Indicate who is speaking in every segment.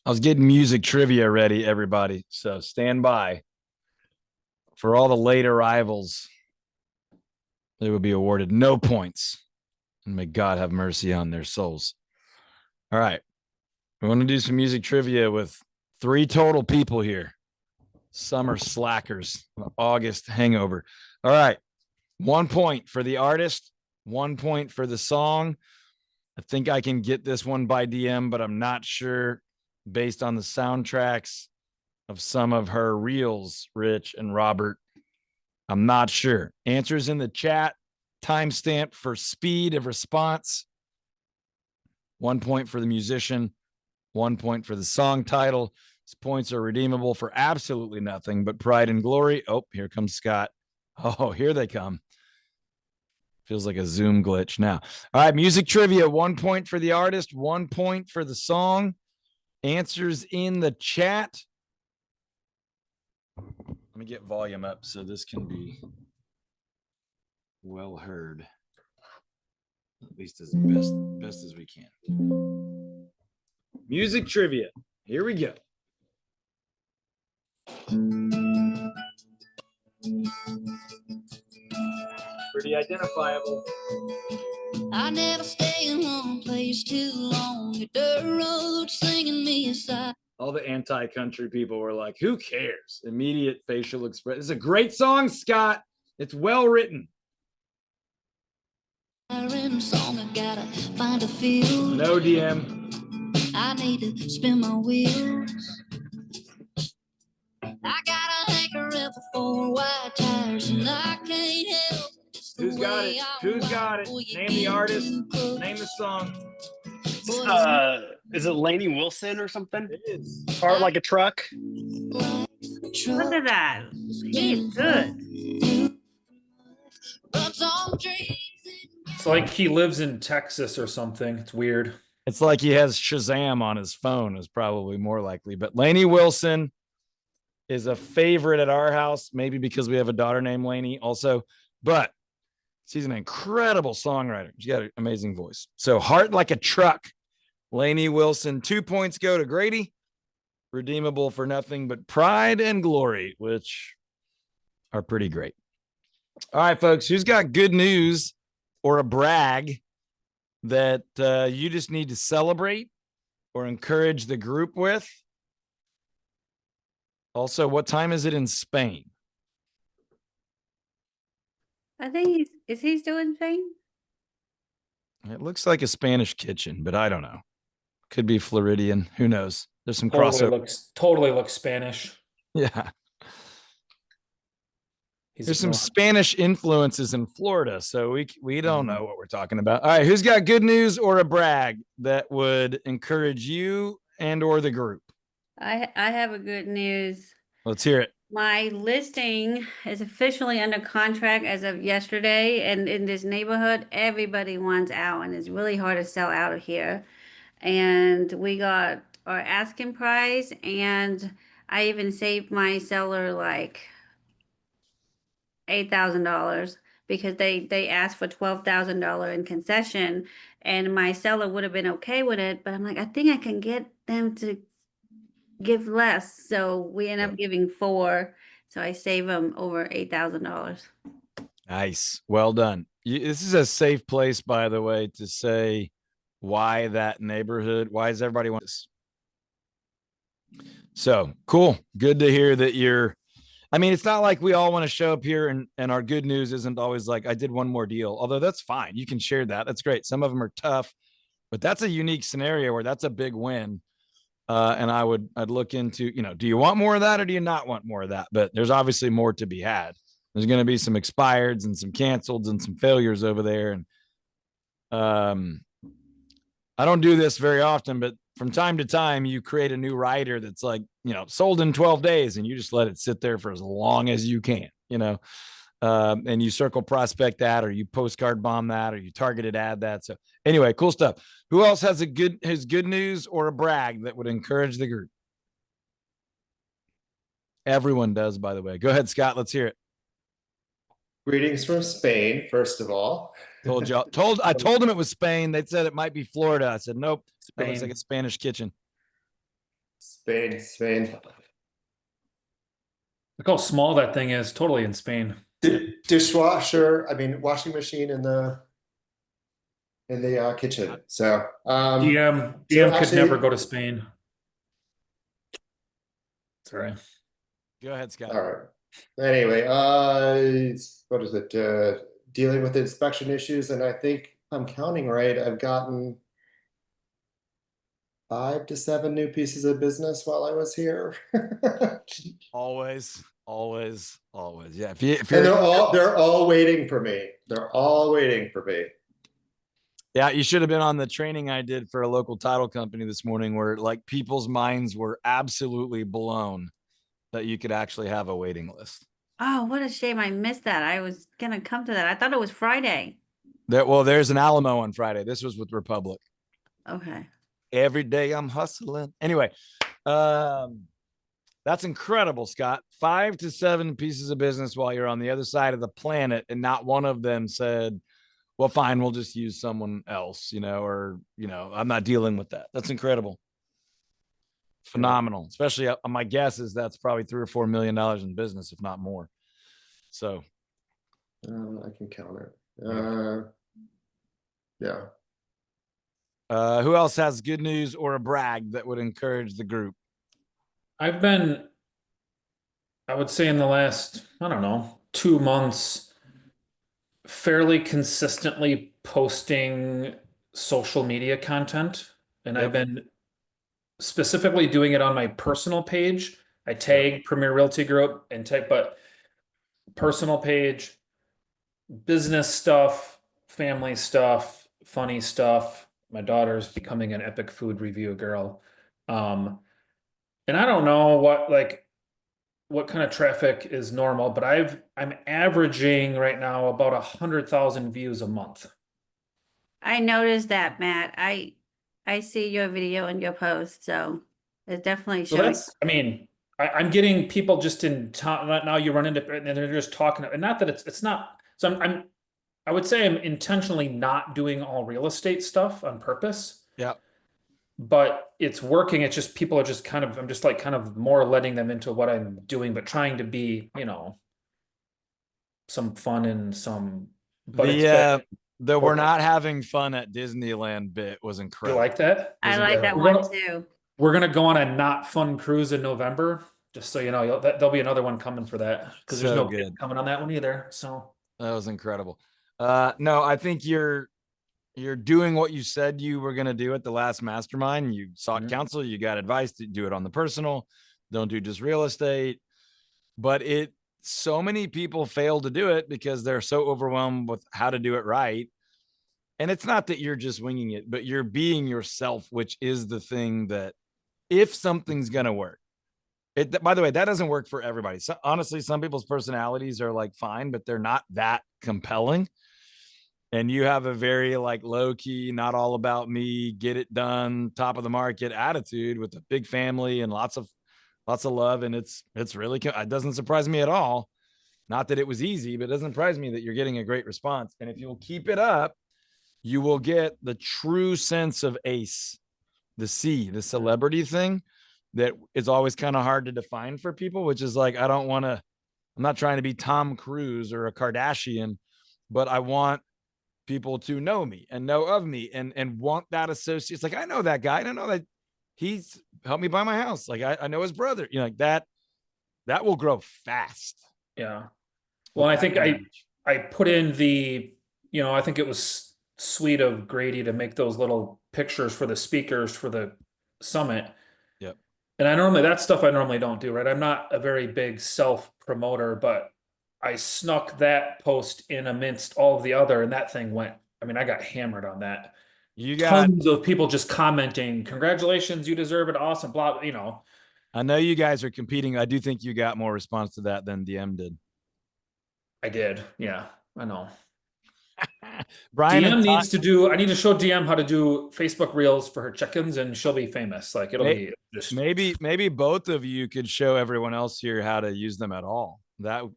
Speaker 1: I was getting music trivia ready, everybody. So stand by for all the late arrivals. They will be awarded no points. And may God have mercy on their souls. All right. We want to do some music trivia with 3 total people here. Summer slackers, August hangover. All right. 1 point for the artist, 1 point for the song. I think I can get this one by DM, but I'm not sure based on the soundtracks of some of her reels, Rich and Robert. I'm not sure. Answers in the chat. Timestamp for speed of response. 1 point for the musician, 1 point for the song title. These points are redeemable for absolutely nothing but pride and glory. Oh, here comes Scott. Oh, here they come. Feels like a Zoom glitch now. All right, music trivia. 1 point for the artist, 1 point for the song. Answers in the chat. Let me get volume up so this can be well heard. At least as best as we can. Music trivia. Here we go. Pretty identifiable.
Speaker 2: I never stay in one place too long. Your dirt road singing me a side.
Speaker 1: All the anti-country people were like, who cares? Immediate facial expression. It's a great song, Scott. It's well written.
Speaker 2: Song, I gotta find a field.
Speaker 1: No DM.
Speaker 2: I need to spin my wheels. I got a hankering for 4 white tires, and I can't help it.
Speaker 1: Who's got it? Who's got it? Name the artist. Name the song.
Speaker 3: Is it Lainey Wilson or something?
Speaker 1: It is.
Speaker 3: Heart Like a Truck.
Speaker 4: Look at that. He's good.
Speaker 5: It's like he lives in Texas or something. It's weird.
Speaker 1: It's like he has Shazam on his phone is probably more likely. But Lainey Wilson is a favorite at our house, maybe because we have a daughter named Lainey also. But she's an incredible songwriter. She's got an amazing voice. So Heart Like a Truck, Lainey Wilson. 2 points go to Grady. Redeemable for nothing but pride and glory, which are pretty great. All right, folks, who's got good news or a brag that you just need to celebrate or encourage the group with? Also, what time is it in Spain?
Speaker 4: I think he's still in Spain?
Speaker 1: It looks like a Spanish kitchen, but I don't know. Could be Floridian. Who knows? There's some crossover.
Speaker 5: Totally looks Spanish.
Speaker 1: Yeah. There's some Spanish influences in Florida, so we don't know what we're talking about. All right, who's got good news or a brag that would encourage you and or the group?
Speaker 4: I have a good news.
Speaker 1: Let's hear it.
Speaker 4: My listing is officially under contract as of yesterday, and in this neighborhood, everybody wants out, and it's really hard to sell out of here. And we got our asking price, and I even saved my seller like $8,000 because they asked for $12,000 in concession, and my seller would have been okay with it, but I'm like, I think I can get them to give less, so we end up giving 4, so I save them over $8,000.
Speaker 1: Nice, well done. This is a safe place, by the way, to say why that neighborhood. Why does everybody want this? So cool, good to hear that you're. I mean, it's not like we all want to show up here and our good news isn't always like, I did one more deal, although that's fine. You can share that. That's great. Some of them are tough, but that's a unique scenario where that's a big win. And I'd look into, do you want more of that or do you not want more of that? But there's obviously more to be had. There's going to be some expireds and some canceleds and some failures over there. And I don't do this very often, but from time to time, you create a new rider that's like, sold in 12 days and you just let it sit there for as long as you can, and you circle prospect that, or you postcard bomb that, or you targeted ad that. So anyway, cool stuff. Who else has good news or a brag that would encourage the group? Everyone does, by the way. Go ahead, Scott. Let's hear it.
Speaker 6: Greetings from Spain, first of all.
Speaker 1: I told them it was Spain. They said it might be Florida. I said, nope.
Speaker 5: Spain.
Speaker 1: That looks like a Spanish kitchen.
Speaker 6: Spain.
Speaker 5: Look how small that thing is. Totally in Spain.
Speaker 6: Dishwasher, I mean, washing machine in the kitchen. So,
Speaker 5: DM could
Speaker 6: actually-
Speaker 5: never go to Spain. Sorry.
Speaker 1: Go ahead, Scott.
Speaker 6: all right. Anyway, what is it? Dealing with inspection issues, and I think if I'm counting right, I've gotten 5 to 7 new pieces of business while I was here.
Speaker 1: Always. Yeah. If
Speaker 6: And
Speaker 1: you're,
Speaker 6: they're all waiting for me. They're all waiting for me.
Speaker 1: yeah, you should have been on the training I did for a local title company this morning where like people's minds were absolutely blown that you could actually have a waiting list.
Speaker 4: Oh, what a shame. I missed that. I was gonna come to that. I thought it was Friday.
Speaker 1: There's an Alamo on Friday. This was with Republic.
Speaker 4: Okay.
Speaker 1: Every day I'm hustling. Anyway, that's incredible, Scott. 5 to 7 pieces of business while you're on the other side of the planet, and not one of them said, well, fine, we'll just use someone else, or, I'm not dealing with that. That's incredible. Phenomenal. Especially my guess is that's probably $3 or $4 million in business, if not more. So
Speaker 6: I can count it. Yeah.
Speaker 1: who else has good news or a brag that would encourage the group?
Speaker 5: I've been, I would say in the last, I don't know, 2 months, fairly consistently posting social media content. And
Speaker 1: Yep.
Speaker 5: I've been specifically doing it on my personal page. I tag Premier Realty Group and tag, but personal page, business stuff, family stuff, funny stuff. My daughter's becoming an epic food review girl. And I don't know what kind of traffic is normal, but I'm averaging right now about 100,000 views a month.
Speaker 4: I noticed that, Matt. I see your video and your post, so it definitely
Speaker 5: So
Speaker 4: shows.
Speaker 5: I mean, I'm getting people just in town. Now you run into, and they're just talking, and not that it's not. So I would say I'm intentionally not doing all real estate stuff on purpose.
Speaker 1: Yeah.
Speaker 5: But it's working. It's just people are just I'm just like kind of more letting them into what I'm doing, but trying to be, some fun and some. But it's been,
Speaker 1: The we're not having fun at Disneyland bit was
Speaker 5: you
Speaker 1: incredible.
Speaker 5: like that?
Speaker 4: I like that
Speaker 5: We're
Speaker 4: one
Speaker 5: gonna-
Speaker 4: too.
Speaker 5: We're gonna go on a not fun cruise in November, just so you know. There'll be another one coming for that because there's
Speaker 1: So
Speaker 5: no
Speaker 1: good.
Speaker 5: kid coming on that one either. So
Speaker 1: That was incredible. No, I think you're doing what you said you were going to do at the last mastermind. You sought
Speaker 5: Mhm.
Speaker 1: counsel, you got advice to do it on the personal. Don't do just real estate. But so many people fail to do it because they're so overwhelmed with how to do it right. And it's not that you're just winging it, but you're being yourself, which is the thing that if something's going to work, by the way, that doesn't work for everybody. So honestly, some people's personalities are like fine, but they're not that compelling. And you have a very like low key, not all about me, get it done, top of the market attitude with a big family and lots of love. And it's really, it doesn't surprise me at all. Not that it was easy, but it doesn't surprise me that you're getting a great response. And if you'll keep it up, you will get the true sense of ace, the celebrity thing that is always kind of hard to define for people, which is like, I'm not trying to be Tom Cruise or a Kardashian, but I want people to know me and know of me and want that associate. It's like, I know that guy. I don't know that he's helped me buy my house. Like I know his brother, like that will grow fast.
Speaker 5: yeah. Well, I think I put in I think it was sweet of Grady to make those little pictures for the speakers for the summit.
Speaker 1: Yep.
Speaker 5: And that stuff I normally don't do, right? I'm not a very big self promoter, but I snuck that post in amidst all of the other, and that thing went. I mean, I got hammered on that.
Speaker 1: You got
Speaker 5: tons of people just commenting, "Congratulations, you deserve it, awesome." Blah,
Speaker 1: I know you guys are competing. I do think you got more response to that than DM did.
Speaker 5: I did, yeah, I know.
Speaker 1: Brian
Speaker 5: DM needs to do. I need to show DM how to do Facebook Reels for her chickens, and she'll be famous. Like it'll be just
Speaker 1: maybe both of you could show everyone else here how to use them at all. That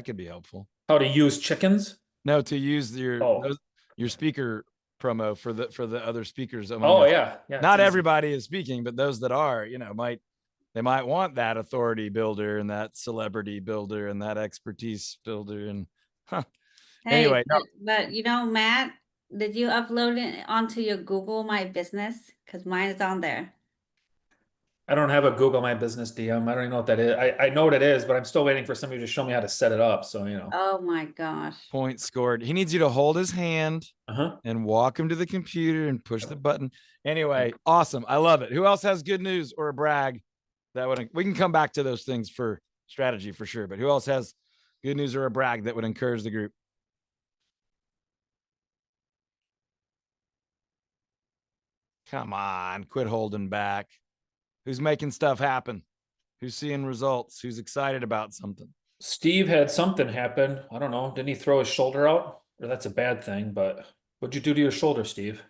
Speaker 1: could be helpful.
Speaker 5: how to use chickens.
Speaker 1: No, to use your speaker promo for the other speakers.
Speaker 5: Oh yeah. Yeah.
Speaker 1: Not
Speaker 5: it's easy.
Speaker 1: everybody is speaking, but those that are, they might want that authority builder and that celebrity builder and that expertise builder. And
Speaker 4: Hey,
Speaker 1: anyway, no,
Speaker 4: but Matt, did you upload it onto your Google My Business? Because mine is on there.
Speaker 5: I don't have a Google My Business DM. I don't even know what that is. I know what it is, but I'm still waiting for somebody to show me how to set it up. So,
Speaker 4: Oh my gosh.
Speaker 1: point scored. He needs you to hold his hand
Speaker 5: Uh-huh.
Speaker 1: and walk him to the computer and push the button. Anyway, awesome. I love it. Who else has good news or a brag that we can come back to those things for strategy for sure, but who else has good news or a brag that would encourage the group? Come on, quit holding back. Who's making stuff happen? Who's seeing results? Who's excited about something?
Speaker 5: Steve had something happen. I don't know. Didn't he throw his shoulder out? Or that's a bad thing, but what'd you do to your shoulder, Steve?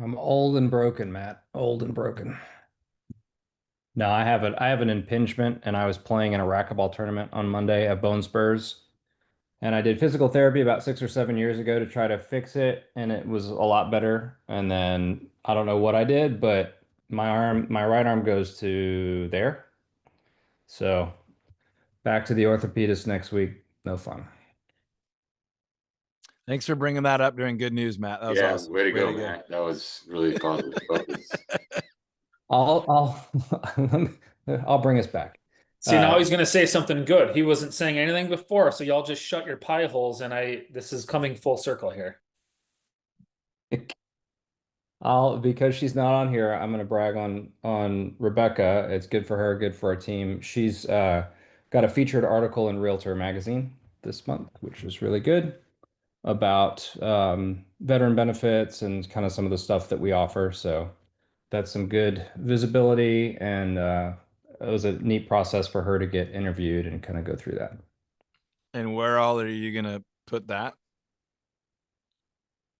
Speaker 7: I'm old and broken, Matt. Old and broken. No, I have an impingement, and I was playing in a racquetball tournament on Monday at Bone Spurs. And I did physical therapy about 6 or 7 years ago to try to fix it, and it was a lot better. And then I don't know what I did, but my right arm goes to there. So back to the orthopedist next week. No fun.
Speaker 1: Thanks for bringing that up during good news, Matt. That was awesome.
Speaker 8: Way to go, Matt. That was really positive focus.
Speaker 7: I'll I'll bring us back.
Speaker 5: See, now he's going to say something good. He wasn't saying anything before, so y'all just shut your pie holes, and this is coming full circle here.
Speaker 7: Because she's not on here, I'm going to brag on Rebecca. It's good for her, good for our team. She's got a featured article in Realtor magazine this month, which is really good, about veteran benefits and kind of some of the stuff that we offer. So that's some good visibility, and it was a neat process for her to get interviewed and kind of go through that.
Speaker 1: And where all are you gonna put that?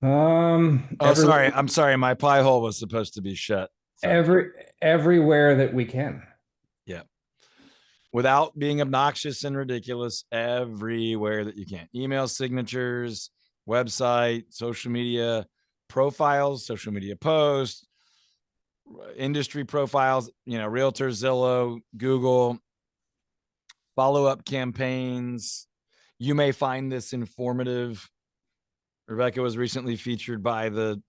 Speaker 7: Everywhere,
Speaker 1: I'm sorry. My pie hole was supposed to be shut.
Speaker 7: everywhere that we can.
Speaker 1: Yeah. Without being obnoxious and ridiculous, everywhere that you can. Email signatures, website, social media profiles, social media posts, industry profiles, Realtor, Zillow, Google, follow-up campaigns. You may find this informative. Rebecca was recently featured by the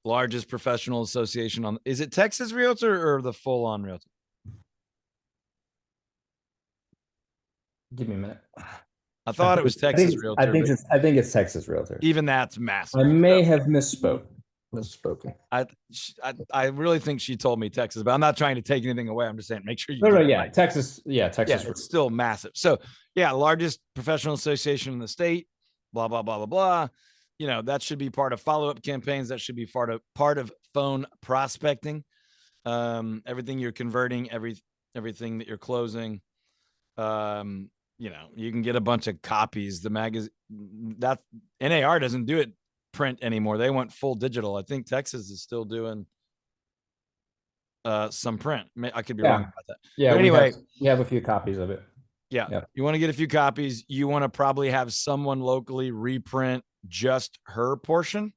Speaker 1: largest professional association is it Texas Realtor or the full-on Realtor?
Speaker 7: Give me a minute.
Speaker 1: I thought it was Texas Realtor.
Speaker 7: I think it's Texas Realtor.
Speaker 1: Even that's massive.
Speaker 7: I may have misspoken.
Speaker 1: I really think she told me Texas, but I'm not trying to take anything away. I'm just saying, make sure you.
Speaker 7: No, yeah, Texas. Yeah, Texas.
Speaker 1: Yeah, it's still massive. So, yeah, largest professional association in the state. Blah blah blah blah blah. That should be part of follow-up campaigns. That should be part of phone prospecting. Everything you're converting, everything that you're closing. You can get a bunch of copies. The magazine that NAR doesn't do it print anymore. They went full digital. I think Texas is still doing some print. I could be wrong about that.
Speaker 7: Yeah.
Speaker 1: But anyway,
Speaker 7: we have a few copies of it.
Speaker 1: Yeah.
Speaker 7: Yep.
Speaker 1: You want to get a few copies. You want to probably have someone locally reprint just her portion.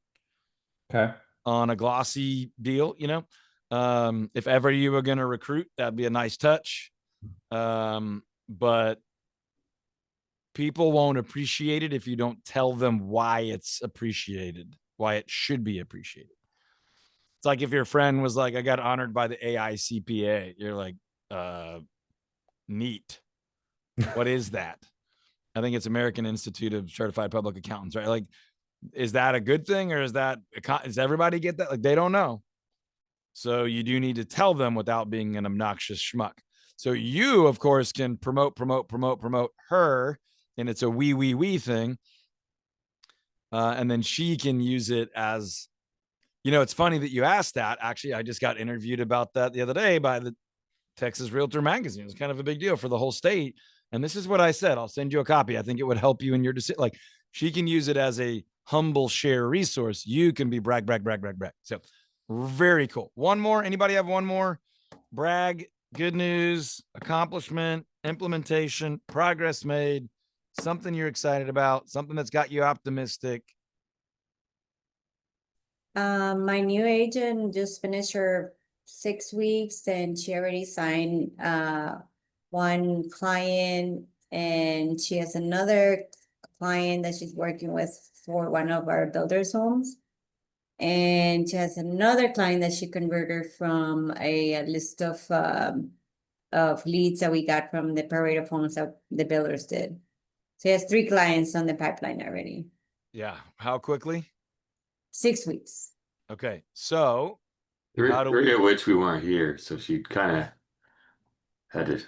Speaker 7: Okay.
Speaker 1: On a glossy deal, if ever you were going to recruit, that'd be a nice touch. But people won't appreciate it if you don't tell them why it's appreciated, why it should be appreciated. It's like if your friend was like, I got honored by the AICPA. You're like, neat. What is that? I think it's American Institute of Certified Public Accountants, right? Like, is that a good thing, or does everybody get that? Like, they don't know. So you do need to tell them without being an obnoxious schmuck. So you, of course, can promote her, and it's a we thing. And then she can use it as, it's funny that you asked that. Actually, I just got interviewed about that the other day by the Texas Realtor magazine. It's kind of a big deal for the whole state. And this is what I said. I'll send you a copy. I think it would help you in your decision. Like, she can use it as a humble share resource. You can be brag. So very cool. One more. Anybody have one more? Brag, good news, accomplishment, implementation, progress made, something you're excited about, something that's got you optimistic.
Speaker 9: My new agent just finished her 6 weeks and she already signed one client, and she has another client that she's working with for one of our builders' homes. And she has another client that she converted from a list of leads that we got from the parade of homes that the builders did. So he has 3 clients on the pipeline already.
Speaker 1: Yeah. How quickly?
Speaker 9: 6 weeks.
Speaker 1: Okay. So
Speaker 8: Three,
Speaker 1: How do
Speaker 8: three
Speaker 1: we-
Speaker 8: of which we weren't here, so she kind of had to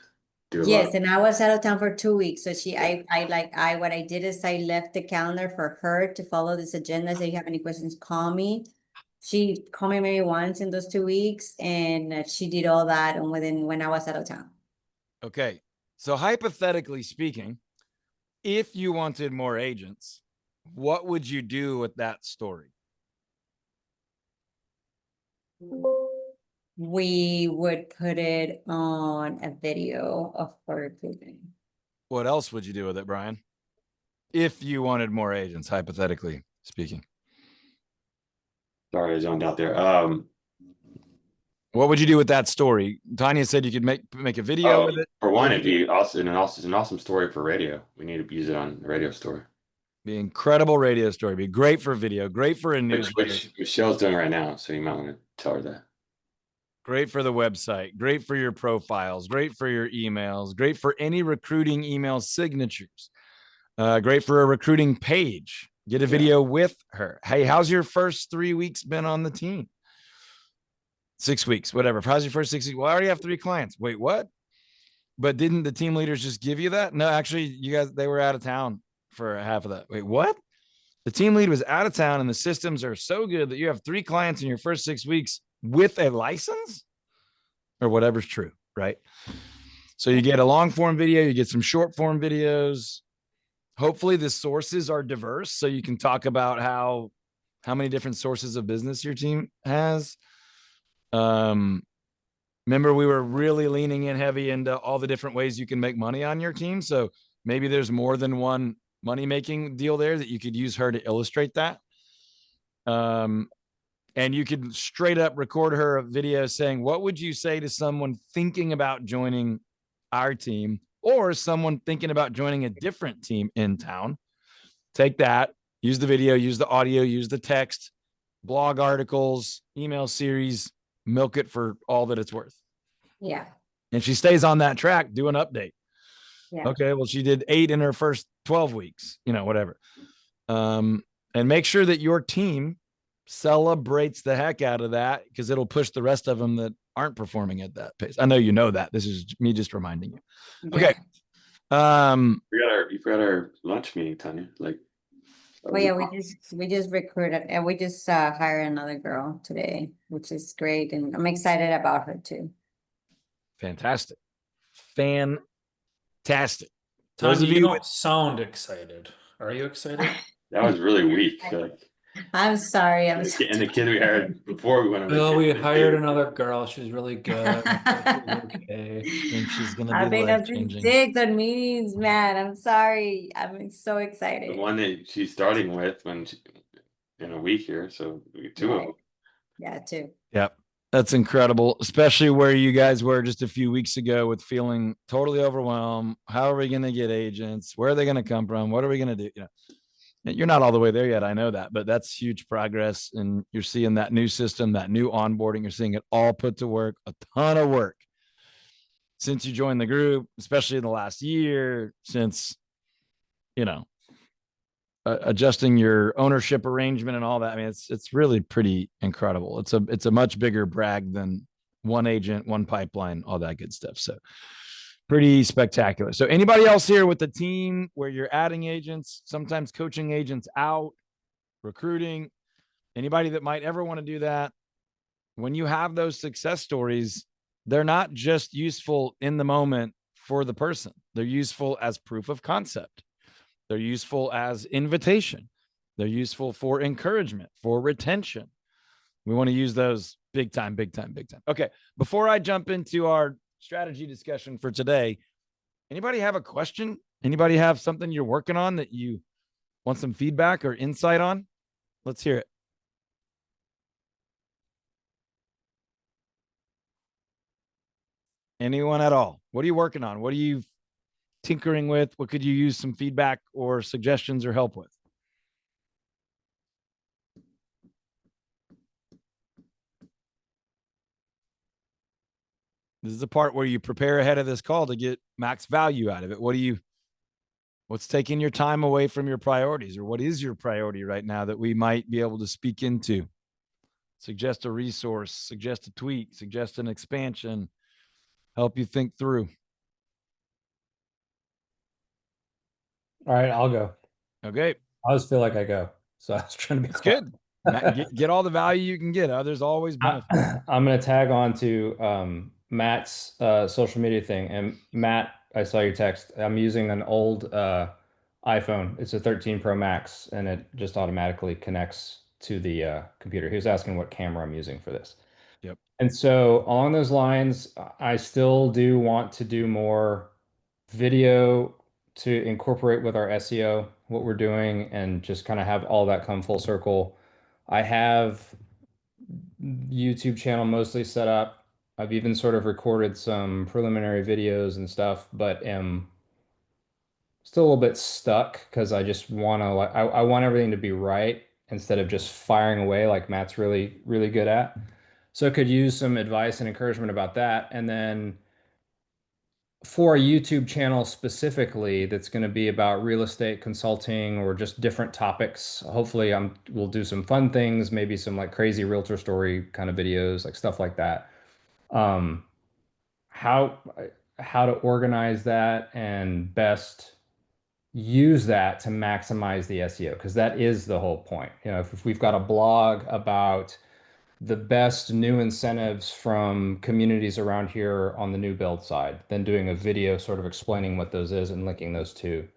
Speaker 8: do a
Speaker 9: Yes,
Speaker 8: lot.
Speaker 9: and I was out of town for 2 weeks. So what I did is I left the calendar for her to follow this agenda. So if you have any questions, call me. She called me maybe once in those 2 weeks, and she did all that and when I was out of town.
Speaker 1: Okay. So hypothetically speaking, if you wanted more agents, what would you do with that story?
Speaker 9: We would put it on a video of her recruiting.
Speaker 1: What else would you do with it, Brian? If you wanted more agents, hypothetically speaking,
Speaker 8: Sorry, I zoned out there.
Speaker 1: what would you do with that story? Tanya said you could make a video with it.
Speaker 8: For one, it'd be awesome, and also it's an awesome story for radio. We need to use it on the radio story,
Speaker 1: Be incredible radio story. Be great for video. Great for a news.
Speaker 8: which Michelle's doing right now. So you might want to tell her that.
Speaker 1: Great for the website. Great for your profiles. Great for your emails. Great for any recruiting email signatures. Great for a recruiting page. Get a video with her. Hey, how's your first 3 weeks been on the team? 6 weeks, whatever. How's your first 6 weeks? Well, I already have 3 clients. Wait, what? But didn't the team leaders just give you that? No, actually, you guys, they were out of town for half of that. Wait, what? The team lead was out of town and the systems are so good that you have 3 clients in your first 6 weeks with a license or whatever's true, right? So you get a long form video, you get some short form videos. Hopefully the sources are diverse so you can talk about how many different sources of business your team has. Remember, we were really leaning in heavy into all the different ways you can make money on your team. So maybe there's more than one money making deal there that you could use her to illustrate that. And you could straight up record her a video saying, what would you say to someone thinking about joining our team or someone thinking about joining a different team in town? Take that, use the video, use the audio, use the text, blog articles, email series, milk it for all that it's worth.
Speaker 9: Yeah.
Speaker 1: And she stays on that track, do an update.
Speaker 9: Yeah.
Speaker 1: Okay, well, she did 8 in her first 12 weeks, whatever. And make sure that your team celebrates the heck out of that because it'll push the rest of them that aren't performing at that pace. I know you know that. This is me just reminding you. Okay.
Speaker 8: You forgot our lunch meeting, Tanya.
Speaker 9: Well, yeah, we just recruited and we just hired another girl today, which is great, and I'm excited about her too.
Speaker 1: Fantastic.
Speaker 5: Tanya,
Speaker 1: Those of
Speaker 5: you
Speaker 1: you
Speaker 5: don't sound excited. Are you excited?
Speaker 8: That was really weak.
Speaker 9: I'm sorry.
Speaker 8: And the kid we hired before we went on
Speaker 5: Well, we
Speaker 8: vacation.
Speaker 5: hired another girl. She's really good. Okay.
Speaker 1: think she's gonna
Speaker 9: I've
Speaker 1: be
Speaker 9: been up to
Speaker 1: life-changing.
Speaker 9: 6 on meetings, man. I'm sorry. I'm so
Speaker 8: The
Speaker 9: excited.
Speaker 8: one that she's starting with in a week here, so we get 2 of them.
Speaker 9: Yeah, too.
Speaker 1: Yep. That's incredible, especially where you guys were just a few weeks ago with feeling totally overwhelmed. How are we going to get agents? Where are they going to come from? What are we going to do? You're not all the way there yet. I know that, but that's huge progress. And you're seeing that new system, that new onboarding. You're seeing it all put to work, a ton of work since you joined the group, especially in the last year, since, adjusting your ownership arrangement and all that. I mean, it's really pretty incredible. It's a much bigger brag than one agent, one pipeline, all that good stuff. So pretty spectacular. So anybody else here with the team where you're adding agents, sometimes coaching agents out, recruiting, anybody that might ever want to do that, when you have those success stories, they're not just useful in the moment for the person. They're useful as proof of concept. They're useful as invitation. They're useful for encouragement, for retention. We want to use those big time, big time, big time. Okay. Before I jump into our strategy discussion for today, anybody have a question? Anybody have something you're working on that you want some feedback or insight on? Let's hear it. Anyone at all? What are you working on? What are you tinkering with? What could you use some feedback or suggestions or help with? This is the part where you prepare ahead of this call to get max value out of it. What's taking your time away from your priorities, or what is your priority right now that we might be able to speak into? Suggest a resource, suggest a tweak, suggest an expansion, help you think through.
Speaker 7: All right, I'll go.
Speaker 1: Okay.
Speaker 7: I always feel like I go. So I was trying to be
Speaker 1: That's
Speaker 7: quiet.
Speaker 1: good. Get all the value you can get. There's always benefit.
Speaker 7: I'm going to tag on to Matt's social media thing. And Matt, I saw your text. I'm using an old iPhone. It's a 13 Pro Max, and it just automatically connects to the computer. He was asking what camera I'm using for this.
Speaker 1: Yep.
Speaker 7: And so along those lines, I still do want to do more video to incorporate with our SEO, what we're doing, and just kind of have all that come full circle. I have YouTube channel mostly set up. I've even sort of recorded some preliminary videos and stuff, but am still a little bit stuck because I just want to like I want everything to be right instead of just firing away like Matt's really, really good at. So I could use some advice and encouragement about that. And then for a YouTube channel specifically that's going to be about real estate consulting or just different topics. Hopefully we'll do some fun things, maybe some like crazy realtor story kind of videos, like stuff like that. Um, how how to organize that and best use that to maximize the SEO, because that is the whole point. You know, if we've got a blog about the best new incentives from communities around here on the new build side, then doing a video sort of explaining what those is and linking those two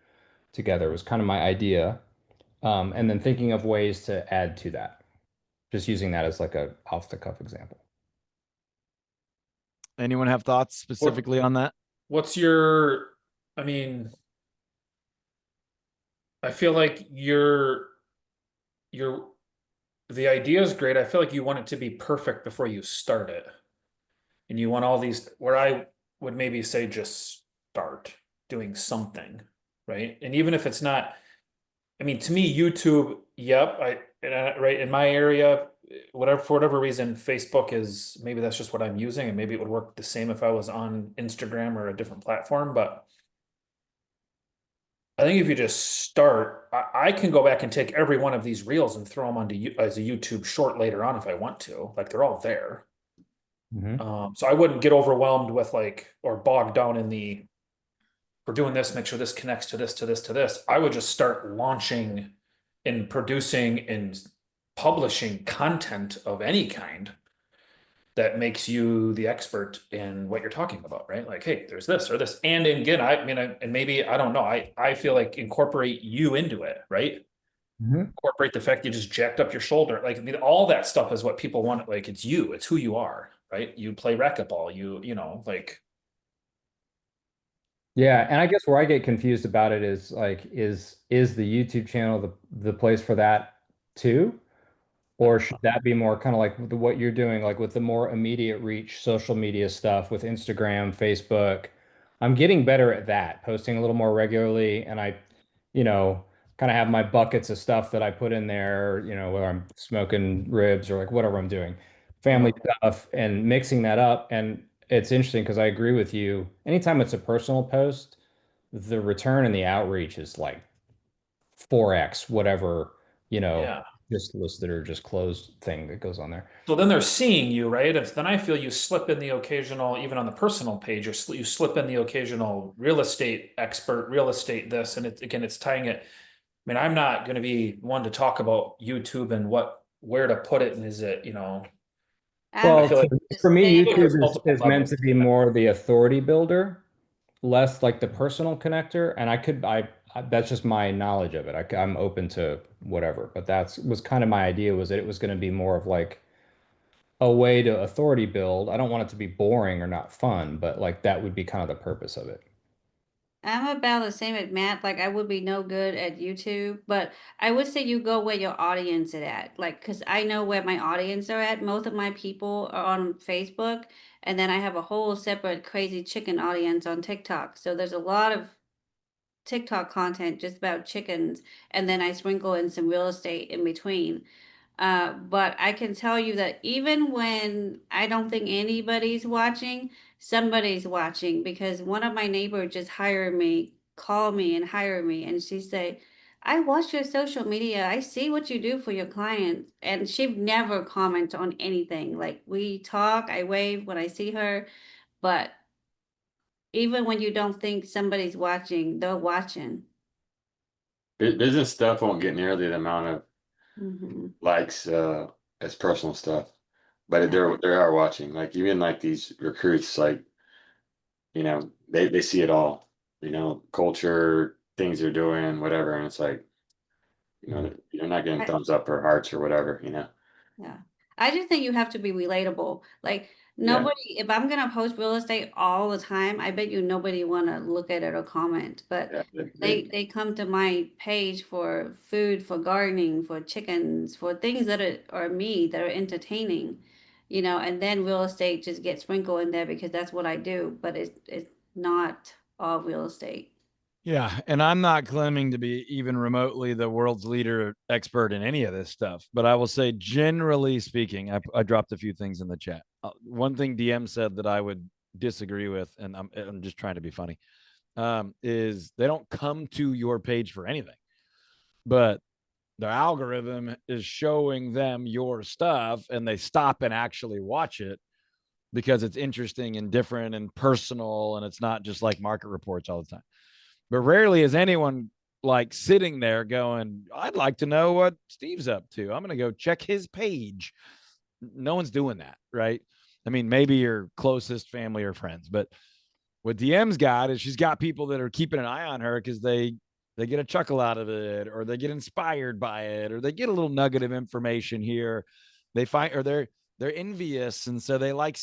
Speaker 7: together was kind of my idea. And then thinking of ways to add to that, just using that as like a off the cuff example.
Speaker 1: Anyone have thoughts specifically on that?
Speaker 5: What's your, I mean, I feel like the idea is great. I feel like you want it to be perfect before you start it. And you want all these, where I would maybe say just start doing something, right? And even if it's not, I mean, to me, YouTube, yep, right in my area, whatever, for whatever reason, Facebook is, maybe that's just what I'm using, and maybe it would work the same if I was on Instagram or a different platform, but I think if you just start, I can go back and take every one of these reels and throw them onto as a YouTube short later on if I want to. Like they're all there. So I wouldn't get overwhelmed with like, or bogged down in the, we're doing this, make sure this connects to this, to this, to this. I would just start launching and producing and publishing content of any kind that makes you the expert in what you're talking about, right? Like, hey, there's this or this. And again, I mean, and maybe, I don't know, I feel like incorporate you into it, right? Incorporate the fact you just jacked up your shoulder. Like, I mean, all that stuff is what people want. Like, it's you, it's who you are, right? You play racquetball, you know, like.
Speaker 7: Yeah, and I guess where I get confused about it is like, is the YouTube channel the place for that too? Or should that be more kind of like what you're doing, like with the more immediate reach social media stuff with Instagram, Facebook? I'm getting better at that, posting a little more regularly, and I, you know, kind of have my buckets of stuff that I put in there, you know, whether I'm smoking ribs or like whatever I'm doing, family stuff, and mixing that up. And it's interesting because I agree with you. Anytime it's a personal post, the return and the outreach is like 4x whatever, you know,
Speaker 5: Yeah.
Speaker 7: just listed or just closed thing that goes on there.
Speaker 5: So then they're seeing you, right? And then I feel you slip in the occasional, even on the personal page, or you slip in the occasional real estate expert, real estate this, and it's tying it. I mean, I'm not going to be one to talk about YouTube and where to put it, and is it, you know.
Speaker 7: Well,
Speaker 5: feel like
Speaker 7: for me,
Speaker 5: there's
Speaker 7: YouTube
Speaker 5: multiple
Speaker 7: is meant
Speaker 5: levels.
Speaker 7: to be more the authority builder, less like the personal connector. And that's just my knowledge of it. I'm open to whatever, but that's was kind of my idea, was that it was going to be more of like a way to authority build. I don't want it to be boring or not fun, but like that would be kind of the purpose of it.
Speaker 4: I'm about the same as Matt. Like I would be no good at YouTube, but I would say you go where your audience is at. Like, cause I know where my audience are at. Most of my people are on Facebook, and then I have a whole separate crazy chicken audience on TikTok. So there's a lot of TikTok content just about chickens, and then I sprinkle in some real estate in between. But I can tell you that even when I don't think anybody's watching, somebody's watching because one of my neighbors just hired me, called me and hired me, and she said, I watch your social media. I see what you do for your clients. And she never comments on anything. Like we talk, I wave when I see her, but even when you don't think somebody's watching, they're watching.
Speaker 8: Business stuff won't get nearly the amount of
Speaker 4: Hmm.
Speaker 8: likes as personal stuff, but
Speaker 4: Yeah.
Speaker 8: they are watching. Like even like these recruits, like they see it all. Culture, things they're doing, whatever, and it's like you're not getting
Speaker 4: I,
Speaker 8: thumbs up or hearts or whatever.
Speaker 4: Yeah. I just think you have to be relatable. Like
Speaker 8: Yeah,
Speaker 4: nobody, if I'm gonna post real estate all the time, I bet you nobody wanna look at it or comment. But
Speaker 8: yeah.
Speaker 4: they come to my page for food, for gardening, for chickens, for things that are me that are entertaining, and then real estate just gets sprinkled in there because that's what I do, but it's not all real estate.
Speaker 1: Yeah, and I'm not claiming to be even remotely the world's leader expert in any of this stuff, but I will say, generally speaking, I dropped a few things in the chat. One thing DM said that I would disagree with, and I'm just trying to be funny, is they don't come to your page for anything, but the algorithm is showing them your stuff, and they stop and actually watch it because it's interesting and different and personal, and it's not just like market reports all the time. But rarely is anyone like sitting there going, I'd like to know what Steve's up to. I'm going to go check his page. No one's doing that, right? I mean, maybe your closest family or friends, but what DM's got is she's got people that are keeping an eye on her because they get a chuckle out of it, or they get inspired by it, or they get a little nugget of information here. They find, or they're envious, and so they like,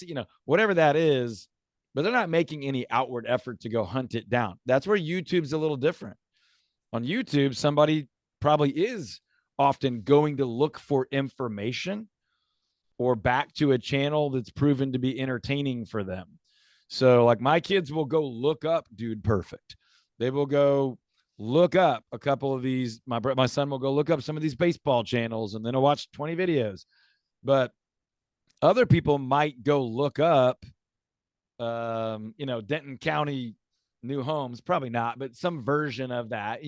Speaker 1: whatever that is, but they're not making any outward effort to go hunt it down. That's where YouTube's a little different. On YouTube, somebody probably is often going to look for information or back to a channel that's proven to be entertaining for them. So, like, my kids will go look up Dude Perfect. They will go look up a couple of these. My son will go look up some of these baseball channels, and then he'll watch 20 videos. But other people might go look up Denton County new homes, probably not, but some version of that,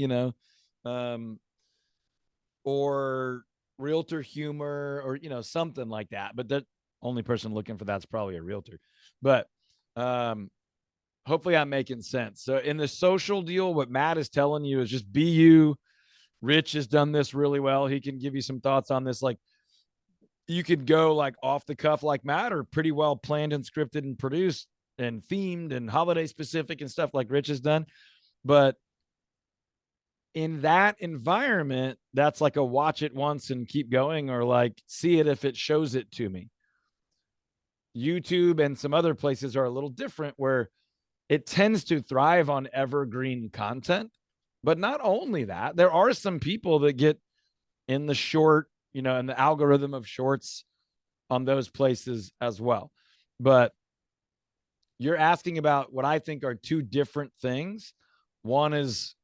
Speaker 1: or realtor humor, or, something like that. But the only person looking for that's probably a realtor. But hopefully I'm making sense. So in the social deal, what Matt is telling you is just be you. Rich has done this really well. He can give you some thoughts on this. Like, you could go like off the cuff like Matt, or pretty well planned and scripted and produced and themed and holiday specific and stuff like Rich has done. But in that environment, that's like a watch it once and keep going, or like see it if it shows it to me. YouTube and some other places are a little different, where it tends to thrive on evergreen content. But not only that, there are some people that get in the short, in the algorithm of shorts on those places as well. But you're asking about what I think are two different things. One is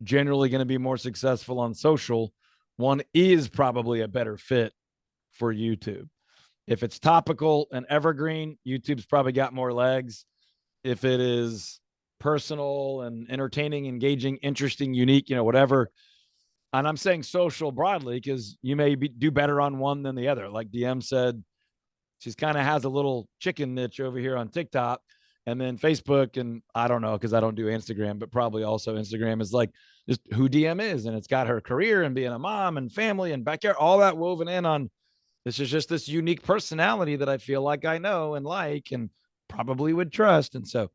Speaker 1: generally going to be more successful on social. One is probably a better fit for YouTube. If it's topical and evergreen, YouTube's probably got more legs. If it is personal and entertaining, engaging, interesting, unique, whatever. And I'm saying social broadly because you may do better on one than the other. Like DM said, she's kind of has a little chicken niche over here on TikTok. And then Facebook, and I don't know because I don't do Instagram, but probably also Instagram is like just who DM is. And it's got her career and being a mom and family and backyard, all that woven in on this is just this unique personality that I feel like I know and like and probably would trust. And so,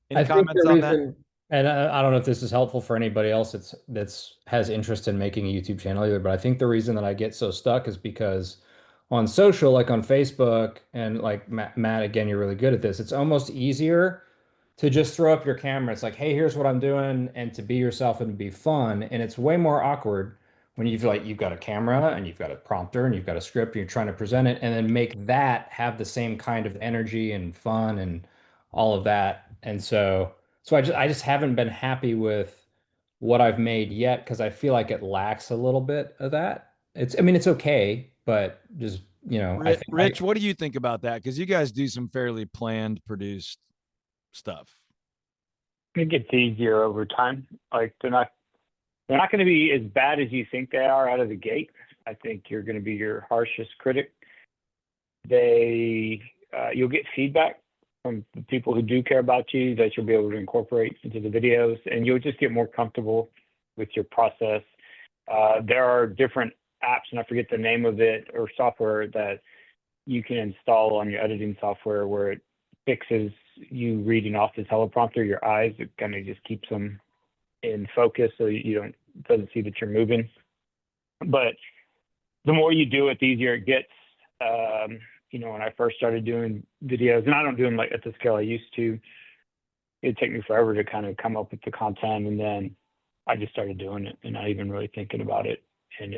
Speaker 1: any
Speaker 7: I think the
Speaker 1: comments on that?
Speaker 7: reason, and I don't know if this is helpful for anybody else that's has interest in making a YouTube channel either, but I think the reason that I get so stuck is because on social, like on Facebook, and like Matt, again, you're really good at this. It's almost easier to just throw up your camera. It's like, hey, here's what I'm doing, and to be yourself and be fun. And it's way more awkward when you feel like you've got a camera and you've got a prompter and you've got a script and you're trying to present it, and then make that have the same kind of energy and fun and all of that. And so I just haven't been happy with what I've made yet because I feel like it lacks a little bit of that. I mean, it's okay, but just, I think
Speaker 1: Rich, what do you think about that? Because you guys do some fairly planned, produced stuff.
Speaker 10: I think it's easier over time. Like they're not going to be as bad as you think they are out of the gate. I think you're going to be your harshest critic. You'll get feedback from the people who do care about you that you'll be able to incorporate into the videos, and you'll just get more comfortable with your process. There are different apps, and I forget the name of it, or software that you can install on your editing software where it fixes you reading off the teleprompter, your eyes. It kind of just keeps them in focus so doesn't see that you're moving. But the more you do it, the easier it gets. When I first started doing videos, and I don't do them like at the scale I used to, it'd take me forever to kind of come up with the content, and then I just started doing it and not even really thinking about it. And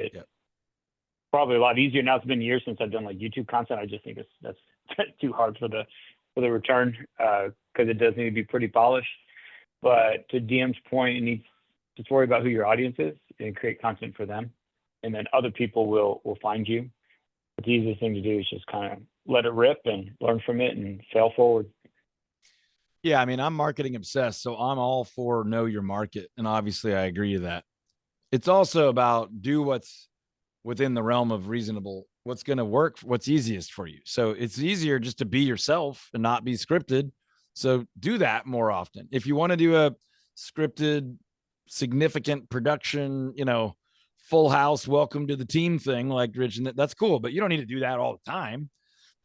Speaker 10: probably a lot easier now. It's been years since I've done like YouTube content. I just think that's too hard for the return because it does need to be pretty polished. But to DM's point, you need to worry about who your audience is and create content for them, and then other people will find you. But the easiest thing to do is just kind of let it rip and learn from it and fail forward.
Speaker 1: Yeah, I mean, I'm marketing obsessed, so I'm all for know your market, and obviously I agree with that. It's also about do what's within the realm of reasonable, what's going to work, what's easiest for you. So it's easier just to be yourself and not be scripted. So do that more often. If you want to do a scripted, significant production, full house, welcome to the team thing, like Rich, and that's cool, but you don't need to do that all the time.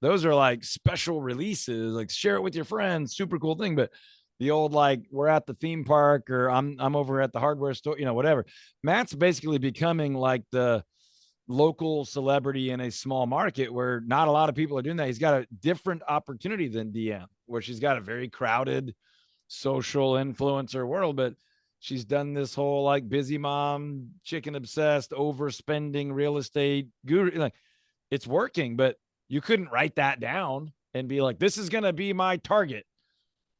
Speaker 1: Those are like special releases, like share it with your friends, super cool thing. But the old, like, we're at the theme park, or I'm over at the hardware store, whatever. Matt's basically becoming like the local celebrity in a small market where not a lot of people are doing that. He's got a different opportunity than DM, where she's got a very crowded social influencer world, but she's done this whole like busy mom, chicken obsessed, overspending real estate guru. Like, it's working, but you couldn't write that down and be like, this is going to be my target.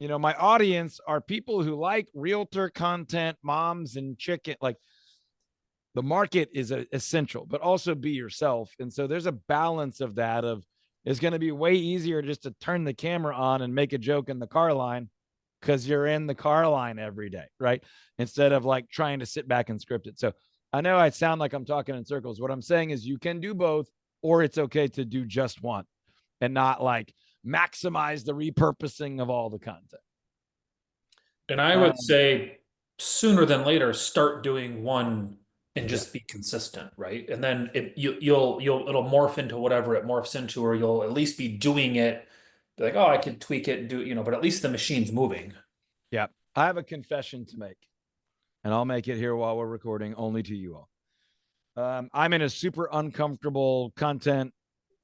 Speaker 1: My audience are people who like realtor content, moms and chicken. Like, the market is essential, but also be yourself. And so there's a balance of that. It's going to be way easier just to turn the camera on and make a joke in the car line because you're in the car line every day, right? Instead of like trying to sit back and script it. So I know I sound like I'm talking in circles. What I'm saying is you can do both, or it's okay to do just one and not like maximize the repurposing of all the content.
Speaker 5: And I would say sooner than later, start doing one and just be consistent, right? And then it'll morph into whatever it morphs into, or you'll at least be doing it. Be like, oh, I could tweak it and do, but at least the machine's moving.
Speaker 1: Yeah. I have a confession to make, and I'll make it here while we're recording, only to you all. I'm in a super uncomfortable content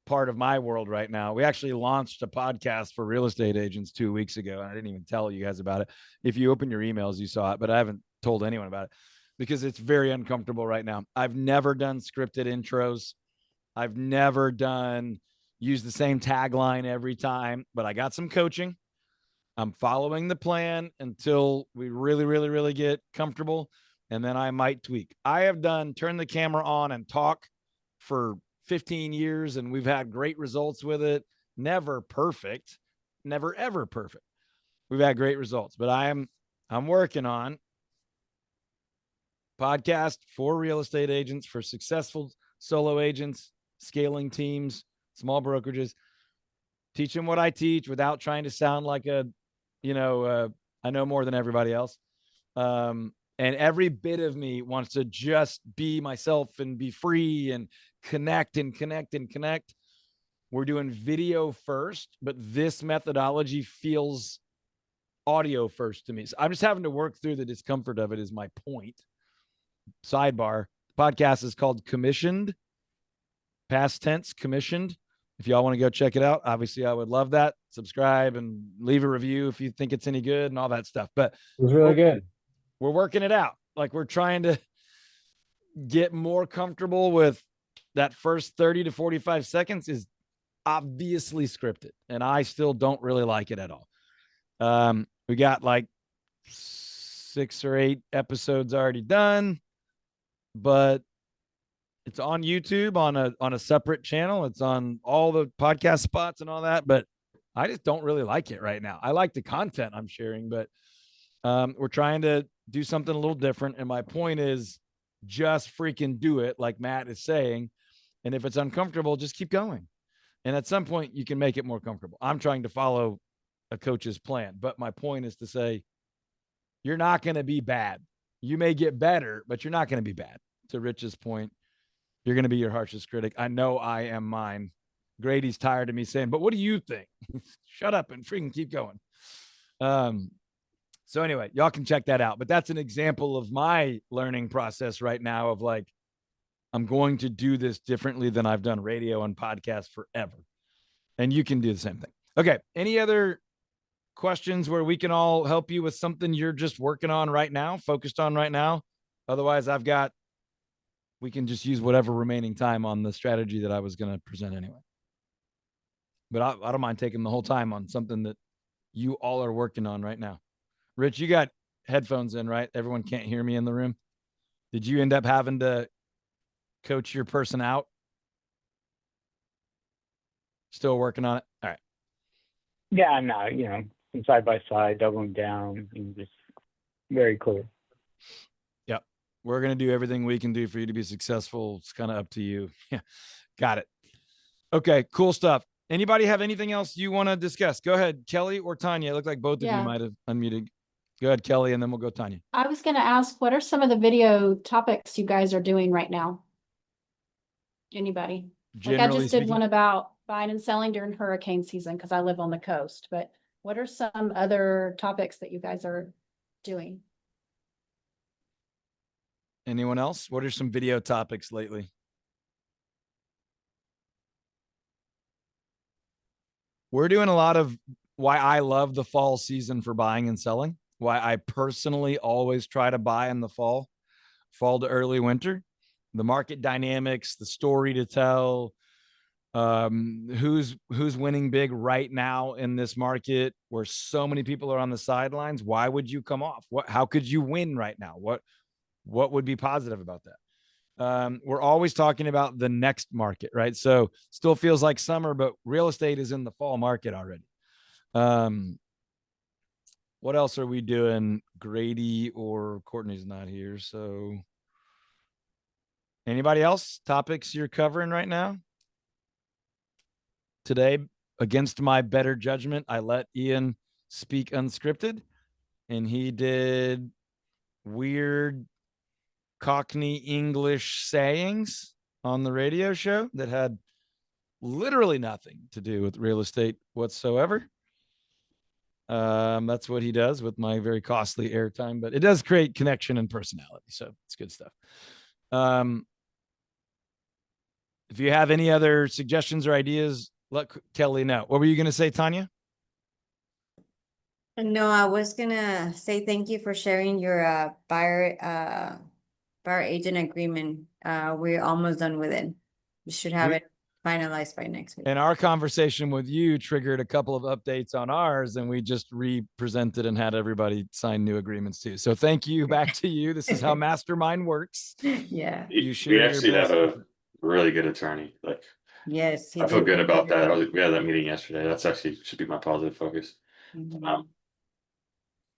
Speaker 1: part of my world right now. We actually launched a podcast for real estate agents 2 weeks ago, and I didn't even tell you guys about it. If you open your emails, you saw it, but I haven't told anyone about it because it's very uncomfortable right now. I've never done scripted intros. I've never use the same tagline every time, but I got some coaching. I'm following the plan until we really, really, really get comfortable, and then I might tweak. I have turn the camera on and talk for 15 years, and we've had great results with it. Never perfect, never ever perfect. We've had great results, but I'm working on podcast for real estate agents, for successful solo agents, scaling teams, small brokerages, teach them what I teach without trying to sound like I know more than everybody else. And every bit of me wants to just be myself and be free and connect. We're doing video first, but this methodology feels audio first to me. So I'm just having to work through the discomfort of it, is my point. Sidebar. The podcast is called Commissioned, past tense, commissioned. if y'all want to go check it out, obviously I would love that. Subscribe and leave a review if you think it's any good and all that stuff. But
Speaker 7: It was really good.
Speaker 1: we're working it out. Like, we're trying to get more comfortable with that first 30 to 45 seconds is obviously scripted, and I still don't really like it at all. We got like 6 or 8 episodes already done, but it's on YouTube on a separate channel. It's on all the podcast spots and all that, but I just don't really like it right now. I like the content I'm sharing, but we're trying to do something a little different. And my point is, just freaking do it, like Matt is saying. And if it's uncomfortable, just keep going. And at some point, you can make it more comfortable. I'm trying to follow a coach's plan, but my point is to say, you're not going to be bad. You may get better, but you're not going to be bad. To Rich's point, you're going to be your harshest critic. I know I am mine. Grady's tired of me saying, but what do you think? Shut up and freaking keep going. So anyway, y'all can check that out. But that's an example of my learning process right now of like, I'm going to do this differently than I've done radio and podcast forever. And you can do the same thing. Okay. Any other questions where we can all help you with something you're just working on right now, focused on right now? Otherwise, we can just use whatever remaining time on the strategy that I was going to present anyway. But I don't mind taking the whole time on something that you all are working on right now. Rich, you got headphones in, right? Everyone can't hear me in the room. Did you end up having to coach your person out? Still working on it? All right.
Speaker 10: Yeah, no, some side by side, doubling down, and just very clear.
Speaker 1: Yep. We're going to do everything we can do for you to be successful. It's kind of up to you. Yeah. Got it. Okay. Cool stuff. Anybody have anything else you want to discuss? Go ahead, Kelly or Tanya. It looked like both of you might have unmuted. Go ahead, Kelly, and then we'll go Tanya.
Speaker 11: I was going to ask, what are some of the video topics you guys are doing right now? Anybody? Like I just did one about buying and selling during hurricane season because I live on the coast, but what are some other topics that you guys are doing?
Speaker 1: Anyone else? What are some video topics lately? We're doing a lot of why I love the fall season for buying and selling, why I personally always try to buy in the fall to early winter, the market dynamics, the story to tell, who's winning big right now in this market where so many people are on the sidelines. Why would you come off? How could you win right now? What would be positive about that? We're always talking about the next market, right? So still feels like summer, but real estate is in the fall market already. What else are we doing? Grady or Courtney's not here. So anybody else? Topics you're covering right now? Today, against my better judgment, I let Ian speak unscripted, and he did weird Cockney English sayings on the radio show that had literally nothing to do with real estate whatsoever. That's what he does with my very costly airtime, but it does create connection and personality. So it's good stuff. If you have any other suggestions or ideas, let Kelly know. What were you going to say, Tanya?
Speaker 9: No, I was gonna say thank you for sharing your buyer agent agreement. We're almost done with it. We should have it finalized by next week.
Speaker 1: And our conversation with you triggered a couple of updates on ours, and we just re-presented and had everybody sign new agreements too. So thank you. Back to you. This is how Mastermind works.
Speaker 9: Yeah.
Speaker 8: We actually have a really good attorney. Like,
Speaker 9: yes,
Speaker 8: I feel good about that. We had that meeting yesterday. That's actually should be my positive focus.
Speaker 9: Mm-hmm.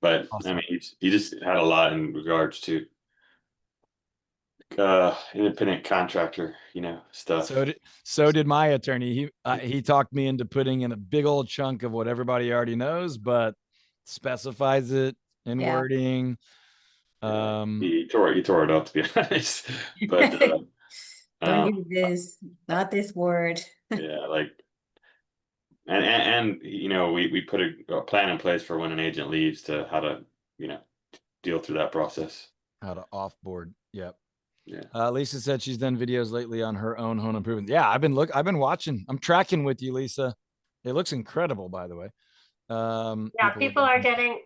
Speaker 8: But awesome. I mean, he just had a lot in regards to independent contractor, stuff.
Speaker 1: So did my attorney. He talked me into putting in a big old chunk of what everybody already knows, but specifies it in wording.
Speaker 8: He tore it up, to be honest. But
Speaker 9: don't use this, not this word.
Speaker 8: Yeah, like, and we put a plan in place for when an agent leaves to how to deal through that process.
Speaker 1: How to offboard. Yep.
Speaker 8: Yeah.
Speaker 1: Lisa said she's done videos lately on her own home improvement. Yeah, I've been watching. I'm tracking with you, Lisa. It looks incredible, by the way.
Speaker 12: Yeah, people are getting,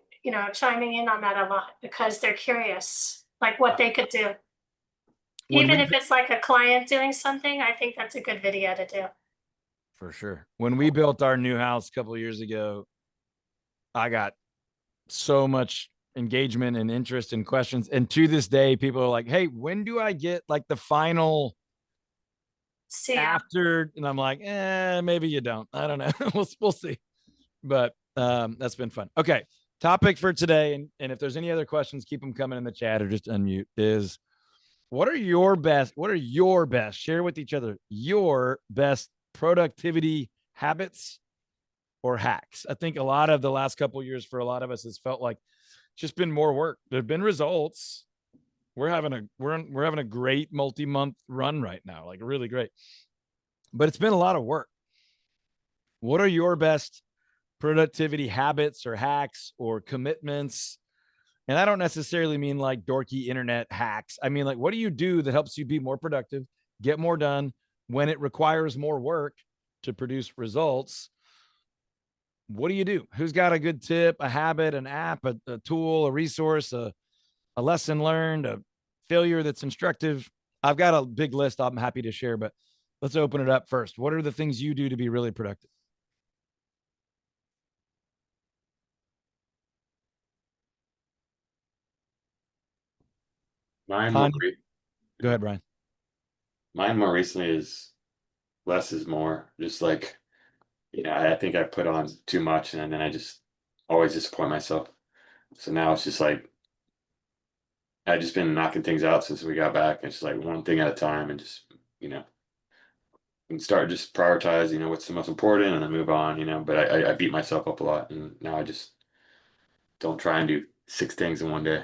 Speaker 12: chiming in on that a lot because they're curious, like what they could do. Even if it's like a client doing something, I think that's a good video to do.
Speaker 1: For sure. When we built our new house a couple of years ago, I got so much engagement and interest and questions. And to this day, people are like, hey, when do I get like the final after? And I'm like, maybe you don't. I don't know. we'll see. But that's been fun. Okay. Topic for today. And if there's any other questions, keep them coming in the chat or just unmute is what are your best? Share with each other your best productivity habits or hacks. I think a lot of the last couple of years for a lot of us has felt like it's just been more work. There've been results. We're having a great multi-month run right now, like really great. But it's been a lot of work. What are your best productivity habits or hacks or commitments? And I don't necessarily mean like dorky internet hacks. I mean, like, what do you do that helps you be more productive, get more done when it requires more work to produce results? What do you do? Who's got a good tip, a habit, an app, a tool, a resource, a lesson learned, a failure that's instructive? I've got a big list I'm happy to share, but let's open it up first. What are the things you do to be really productive?
Speaker 8: Mine
Speaker 1: Go ahead, Brian.
Speaker 8: Mine more recently is less is more. Just like, I think I put on too much and then I just always disappoint myself. So now it's just like, I've just been knocking things out since we got back. It's just like one thing at a time and just, and start just prioritize, what's the most important and then move on, but I beat myself up a lot and now I just don't try and do 6 things in one day.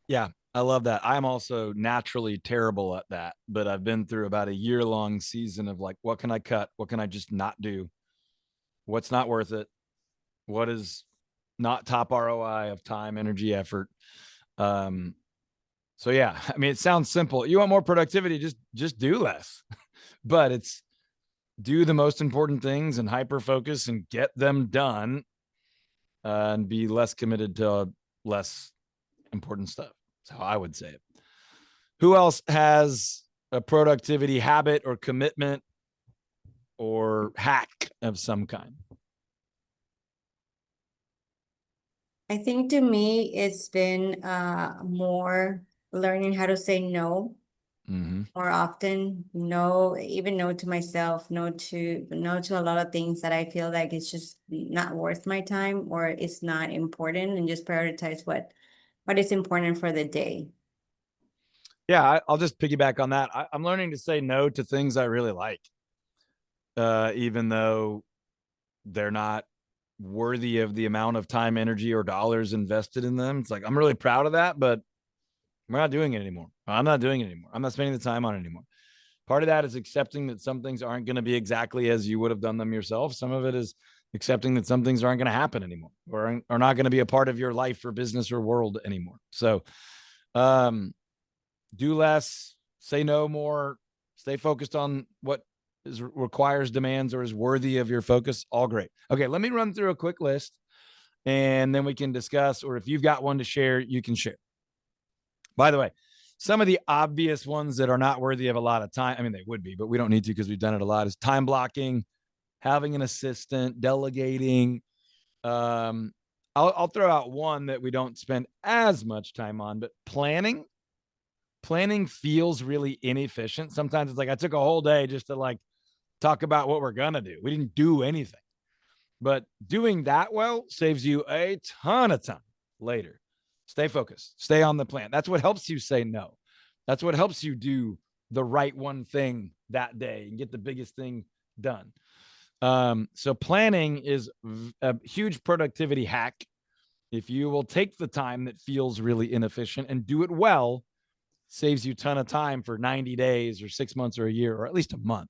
Speaker 1: Yeah, I love that. I'm also naturally terrible at that, but I've been through about a year-long season of like, what can I cut? What can I just not do? What's not worth it? What is not top ROI of time, energy, effort? So yeah, I mean, it sounds simple. You want more productivity, just do less, but it's do the most important things and hyper focus and get them done, and be less committed to less important stuff. That's how I would say it. Who else has a productivity habit or commitment or hack of some kind?
Speaker 9: I think to me, it's been more learning how to say no more often. No, even no to myself, no to a lot of things that I feel like it's just not worth my time or it's not important, and just prioritize what is important for the day.
Speaker 1: Yeah, I'll just piggyback on that. I'm learning to say no to things I really like, even though they're not worthy of the amount of time, energy, or dollars invested in them. It's like, I'm really proud of that, but we're not doing it anymore. I'm not doing it anymore. I'm not spending the time on it anymore. Part of that is accepting that some things aren't going to be exactly as you would have done them yourself. Some of it is accepting that some things aren't going to happen anymore or are not going to be a part of your life or business or world anymore. So, do less, say no more, stay focused on what requires, demands, or is worthy of your focus. All great. Okay, let me run through a quick list and then we can discuss, or if you've got one to share, you can share. By the way, some of the obvious ones that are not worthy of a lot of time, I mean, they would be, but we don't need to because we've done it a lot, is time blocking, having an assistant, delegating. I'll throw out one that we don't spend as much time on, but planning. Planning feels really inefficient. Sometimes it's like I took a whole day just to like talk about what we're going to do. We didn't do anything. But doing that well saves you a ton of time later. Stay focused. Stay on the plan. That's what helps you say no. That's what helps you do the right one thing that day and get the biggest thing done. So planning is a huge productivity hack. If you will take the time that feels really inefficient and do it well, saves you a ton of time for 90 days or 6 months or a year, or at least a month.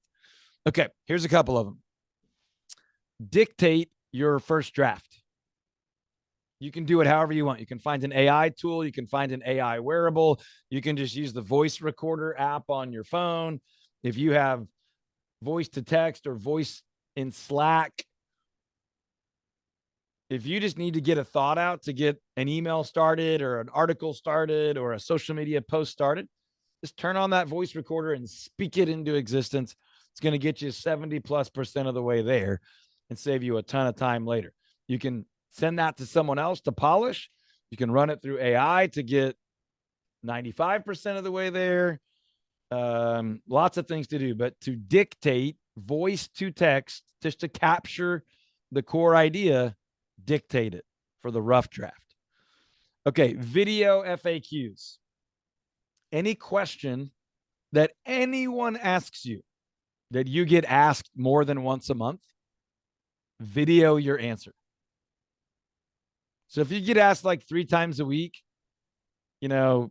Speaker 1: Okay, here's a couple of them. Dictate your first draft. You can do it however you want. You can find an AI tool. You can find an AI wearable. You can just use the voice recorder app on your phone. If you have voice to text or voice in Slack, if you just need to get a thought out to get an email started or an article started or a social media post started, just turn on that voice recorder and speak it into existence. It's going to get you 70+% of the way there and save you a ton of time later. You can send that to someone else to polish. You can run it through AI to get 95% of the way there. Lots of things to do, but to dictate voice to text, just to capture the core idea, dictate it for the rough draft. Okay, video FAQs. Any question that anyone asks you that you get asked more than once a month, video your answer. So if you get asked like 3 times a week, I don't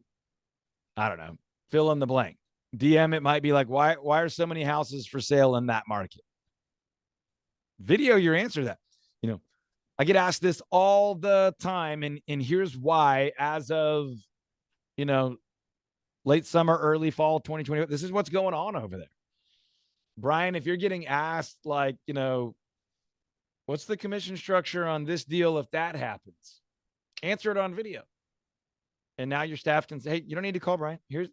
Speaker 1: know, fill in the blank. DM, it might be like, why are so many houses for sale in that market? Video your answer to that. I get asked this all the time, and here's why. As of, late summer, early fall 2020, this is what's going on over there. Brian, if you're getting asked like, what's the commission structure on this deal if that happens? Answer it on video. And now your staff can say, hey, you don't need to call Brian. This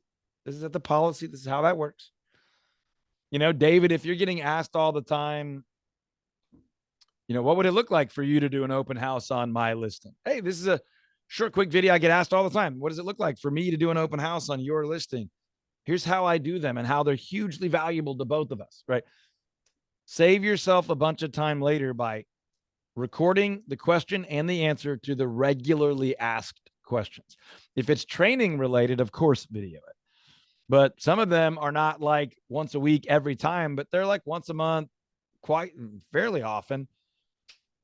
Speaker 1: is the policy. This is how that works. David, if you're getting asked all the time, what would it look like for you to do an open house on my listing? Hey, this is a short, quick video. I get asked all the time. What does it look like for me to do an open house on your listing? Here's how I do them and how they're hugely valuable to both of us, right? Save yourself a bunch of time later by recording the question and the answer to the regularly asked questions. If it's training related, of course, video it. But some of them are not like once a week every time, but they're like once a month, quite fairly often.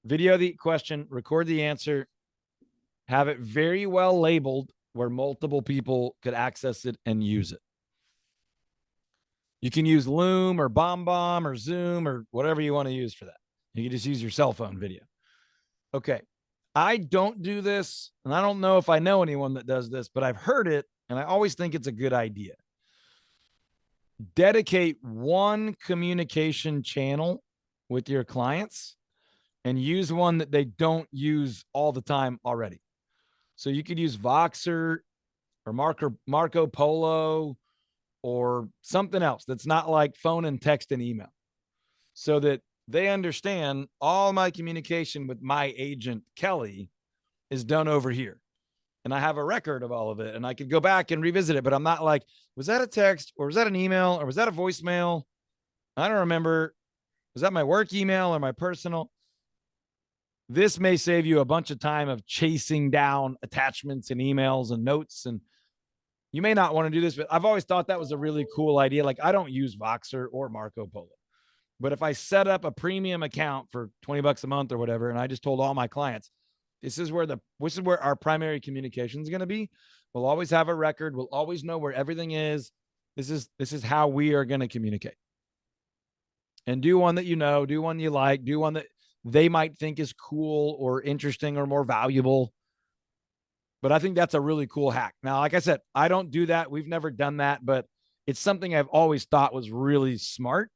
Speaker 1: Video the question, record the answer, have it very well labeled where multiple people could access it and use it. You can use Loom or BombBomb or Zoom or whatever you want to use for that. You can just use your cell phone video. Okay. I don't do this, and I don't know if I know anyone that does this, but I've heard it, and I always think it's a good idea. Dedicate one communication channel with your clients and use one that they don't use all the time already. So you could use Voxer or Marco Polo or something else that's not like phone and text and email, so that they understand all my communication with my agent, Kelly, is done over here. And I have a record of all of it, and I could go back and revisit it, but I'm not like, was that a text or was that an email or was that a voicemail? I don't remember. Was that my work email or my personal? This may save you a bunch of time of chasing down attachments and emails and notes. And you may not want to do this, but I've always thought that was a really cool idea. Like, I don't use Voxer or Marco Polo, but if I set up a premium account for $20 a month or whatever, and I just told all my clients, this is where our primary communication is going to be. We'll always have a record. We'll always know where everything is. This is how we are going to communicate. And do one that do one you like, do one that they might think is cool or interesting or more valuable. But I think that's a really cool hack. Now, like I said, I don't do that. We've never done that, but it's something I've always thought was really smart.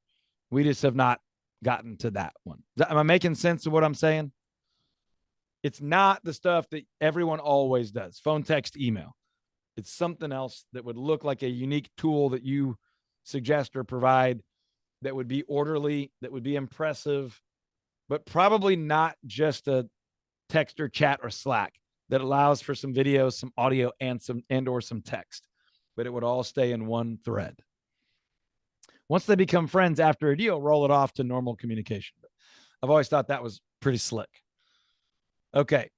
Speaker 1: We just have not gotten to that one. Am I making sense of what I'm saying? It's not the stuff that everyone always does. Phone, text, email. It's something else that would look like a unique tool that you suggest or provide that would be orderly, that would be impressive, but probably not just a text or chat or Slack that allows for some video, some audio, and/or some text, but it would all stay in one thread. Once they become friends after a deal, roll it off to normal communication. But I've always thought that was pretty slick. Okay.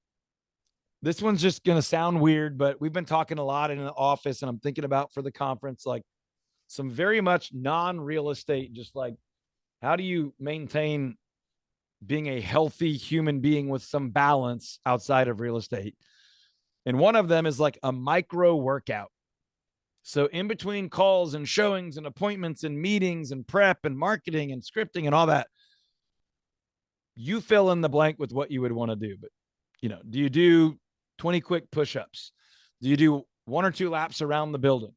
Speaker 1: This one's just going to sound weird, but we've been talking a lot in the office, and I'm thinking about for the conference, like some very much non-real estate, just like how do you maintain being a healthy human being with some balance outside of real estate? And one of them is like a micro workout. So in between calls and showings and appointments and meetings and prep and marketing and scripting and all that, you fill in the blank with what you would want to do. But Do you do 20 quick push-ups? Do you do 1 or 2 laps around the building?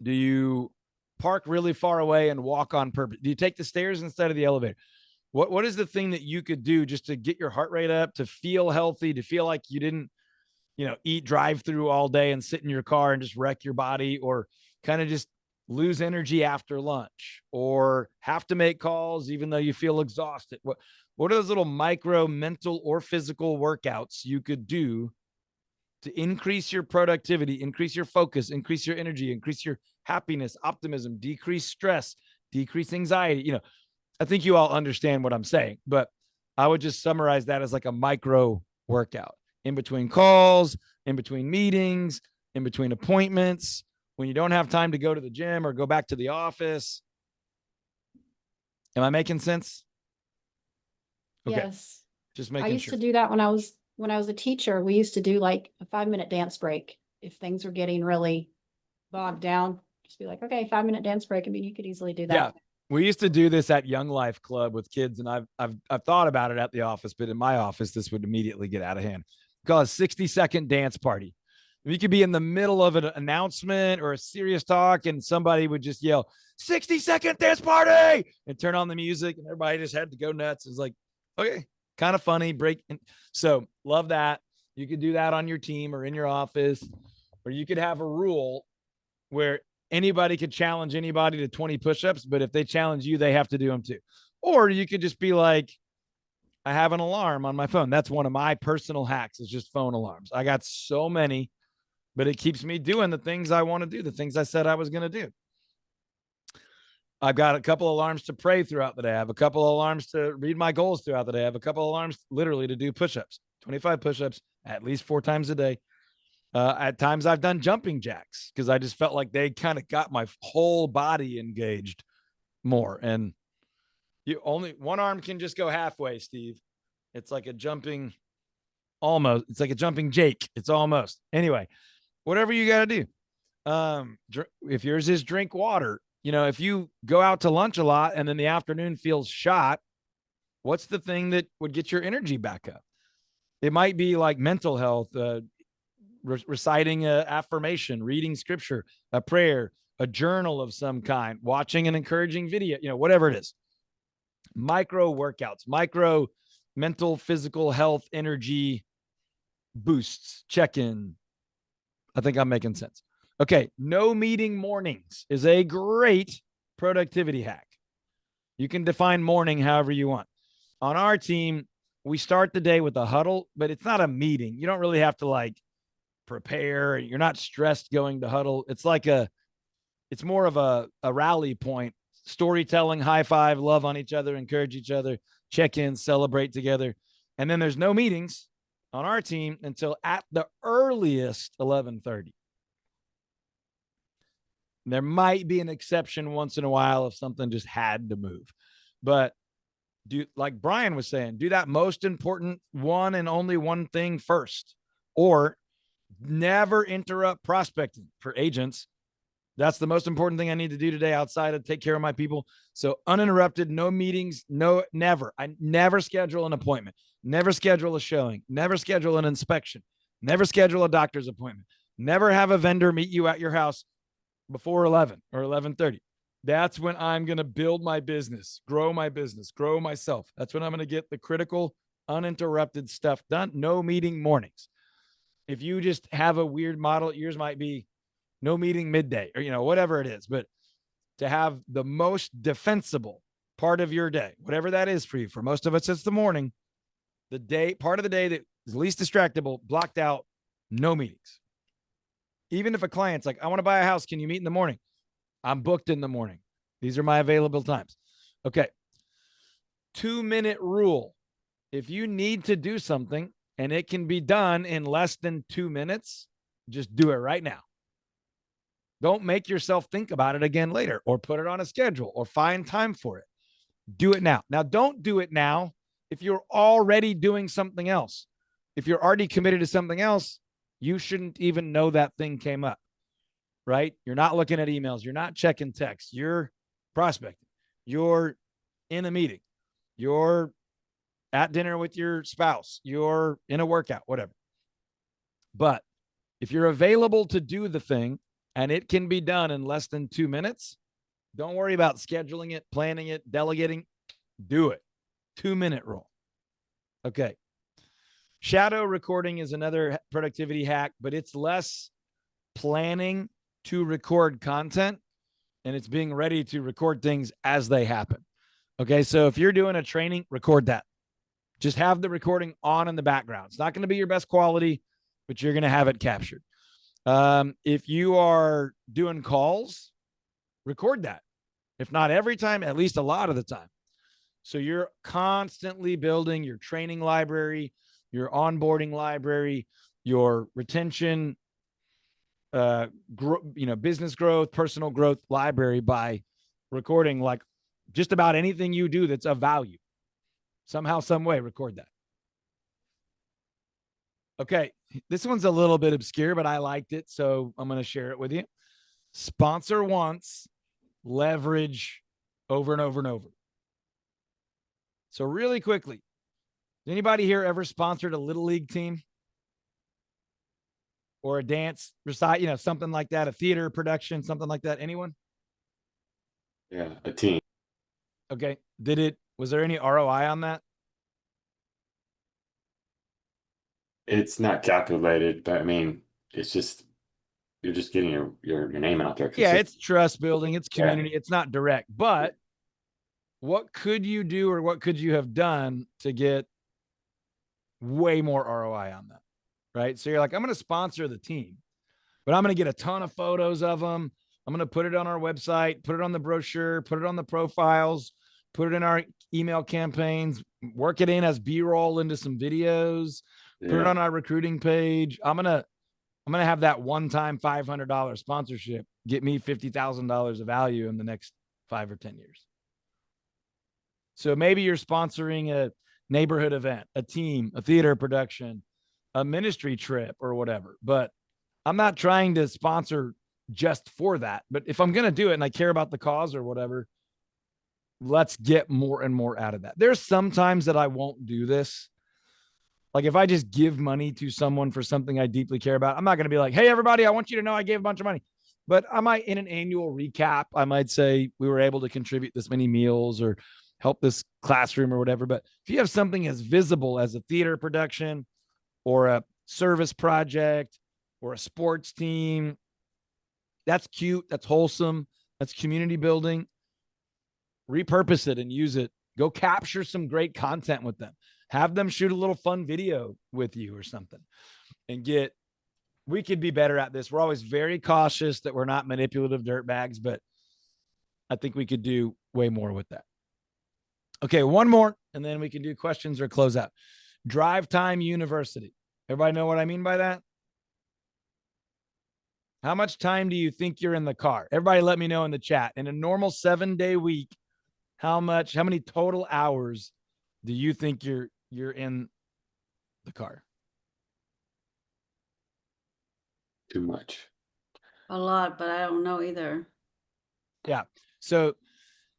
Speaker 1: Do you park really far away and walk on purpose? Do you take the stairs instead of the elevator? What is the thing that you could do just to get your heart rate up, to feel healthy, to feel like you didn't, eat drive-through all day and sit in your car and just wreck your body, or kind of just lose energy after lunch, or have to make calls even though you feel exhausted? What are those little micro mental or physical workouts you could do to increase your productivity, increase your focus, increase your energy, increase your happiness, optimism, decrease stress, decrease anxiety? I think you all understand what I'm saying, but I would just summarize that as like a micro workout in between calls, in between meetings, in between appointments, when you don't have time to go to the gym or go back to the office. Am I making sense? Okay.
Speaker 11: Yes.
Speaker 1: Just
Speaker 11: I
Speaker 1: making
Speaker 11: used
Speaker 1: sure.
Speaker 11: to do that when I was a teacher. We used to do like a 5-minute dance break. If things were getting really bogged down, just be like, okay, 5-minute dance break. I mean, you could easily do that.
Speaker 1: Yeah. We used to do this at Young Life Club with kids, and I've thought about it at the office, but in my office, this would immediately get out of hand. Call it a 60-second dance party. You could be in the middle of an announcement or a serious talk, and somebody would just yell, 60-second dance party, and turn on the music, and everybody just had to go nuts. It's like, okay, kind of funny, break. So love that. You could do that on your team or in your office, or you could have a rule where anybody could challenge anybody to 20 push-ups, but if they challenge you, they have to do them too. Or you could just be like, I have an alarm on my phone. That's one of my personal hacks, is just phone alarms. I got so many, but it keeps me doing the things I want to do, the things I said I was going to do. I've got a couple of alarms to pray throughout the day. I have a couple of alarms to read my goals throughout the day. I have a couple of alarms literally to do push-ups, 25 push-ups at least 4 times a day. At times I've done jumping jacks because I just felt like they kind of got my whole body engaged more. And one arm can just go halfway, Steve. It's like a jumping almost. It's like a jumping Jake. It's almost. Anyway, whatever you got to do. If yours is drink water, if you go out to lunch a lot and then the afternoon feels shot, what's the thing that would get your energy back up? It might be like mental health, reciting an affirmation, reading scripture, a prayer, a journal of some kind, watching an encouraging video, whatever it is. Micro workouts, micro mental, physical health, energy boosts, check-in. I think I'm making sense. Okay. No meeting mornings is a great productivity hack. You can define morning however you want. On our team, we start the day with a huddle, but it's not a meeting. You don't really have to prepare. You're not stressed going to huddle. It's more of a rally point, storytelling, high five, love on each other, encourage each other, check in, celebrate together. And then there's no meetings on our team until at the earliest 11:30. There might be an exception once in a while if something just had to move, but like Brian was saying, do that most important one and only one thing first, or never interrupt prospecting for agents. That's the most important thing I need to do today outside of take care of my people. So uninterrupted, no meetings, never. I never schedule an appointment, never schedule a showing, never schedule an inspection, never schedule a doctor's appointment, never have a vendor meet you at your house before 11 or 11:30. That's when I'm going to build my business, grow myself. That's when I'm going to get the critical, uninterrupted stuff done. No meeting mornings. If you just have a weird model, yours might be no meeting midday or, whatever it is. But to have the most defensible part of your day, whatever that is for you, for most of us, it's the morning, part of the day that is least distractible, blocked out, no meetings. Even if a client's like, I want to buy a house, can you meet in the morning? I'm booked in the morning. These are my available times. Okay. 2-minute rule. If you need to do something and it can be done in less than 2 minutes, just do it right now. Don't make yourself think about it again later, or put it on a schedule, or find time for it. Do it now. Now, don't do it now if you're already doing something else. If you're already committed to something else, you shouldn't even know that thing came up, right? You're not looking at emails. You're not checking texts. You're prospecting. You're in a meeting. You're at dinner with your spouse, you're in a workout, whatever. But if you're available to do the thing and it can be done in less than 2 minutes, don't worry about scheduling it, planning it, delegating. Do it. 2-minute rule. Okay. Shadow recording is another productivity hack, but it's less planning to record content and it's being ready to record things as they happen. Okay. So if you're doing a training, record that. Just have the recording on in the background. It's not going to be your best quality, but you're going to have it captured. If you are doing calls, record that. If not every time, at least a lot of the time. So you're constantly building your training library, your onboarding library, your retention, business growth, personal growth library by recording like just about anything you do that's of value. Somehow, some way, record that. Okay, this one's a little bit obscure, but I liked it, so I'm going to share it with you. Sponsor once, leverage over and over and over. So really quickly, has anybody here ever sponsored a little league team? Or a dance recite, something like that, a theater production, something like that? Anyone?
Speaker 8: Yeah, a team.
Speaker 1: Okay. Was there any ROI on that?
Speaker 8: It's not calculated, but I mean, it's just, you're just getting your name out there.
Speaker 1: Yeah, it's trust building, it's community,
Speaker 8: Yeah.
Speaker 1: It's not direct. But what could you do or what could you have done to get way more ROI on that? Right. So you're like, I'm going to sponsor the team, but I'm going to get a ton of photos of them. I'm going to put it on our website, put it on the brochure, put it on the profiles, put it in our email campaigns, work it in as B-roll into some videos, put it on our recruiting page. I'm going to have that one-time $500 sponsorship get me $50,000 of value in the next 5 or 10 years. So maybe you're sponsoring a neighborhood event, a team, a theater production, a ministry trip or whatever. But I'm not trying to sponsor just for that. But if I'm going to do it and I care about the cause or whatever, let's get more and more out of that. There's some times that I won't do this. Like if I just give money to someone for something I deeply care about, I'm not going to be like, hey, everybody, I want you to know I gave a bunch of money. But I might, in an annual recap, I might say we were able to contribute this many meals or help this classroom or whatever. But if you have something as visible as a theater production or a service project or a sports team, that's cute. That's wholesome. That's community building. Repurpose it and use it. Go capture some great content with them. Have them shoot a little fun video with you or something and we could be better at this. We're always very cautious that we're not manipulative dirtbags, but I think we could do way more with that. Okay, one more, and then we can do questions or close out. Drive Time University. Everybody know what I mean by that? How much time do you think you're in the car? Everybody let me know in the chat. In a normal 7-day week, how many total hours do you think you're in the car?
Speaker 8: Too much.
Speaker 4: A lot, but I don't know either.
Speaker 1: Yeah. So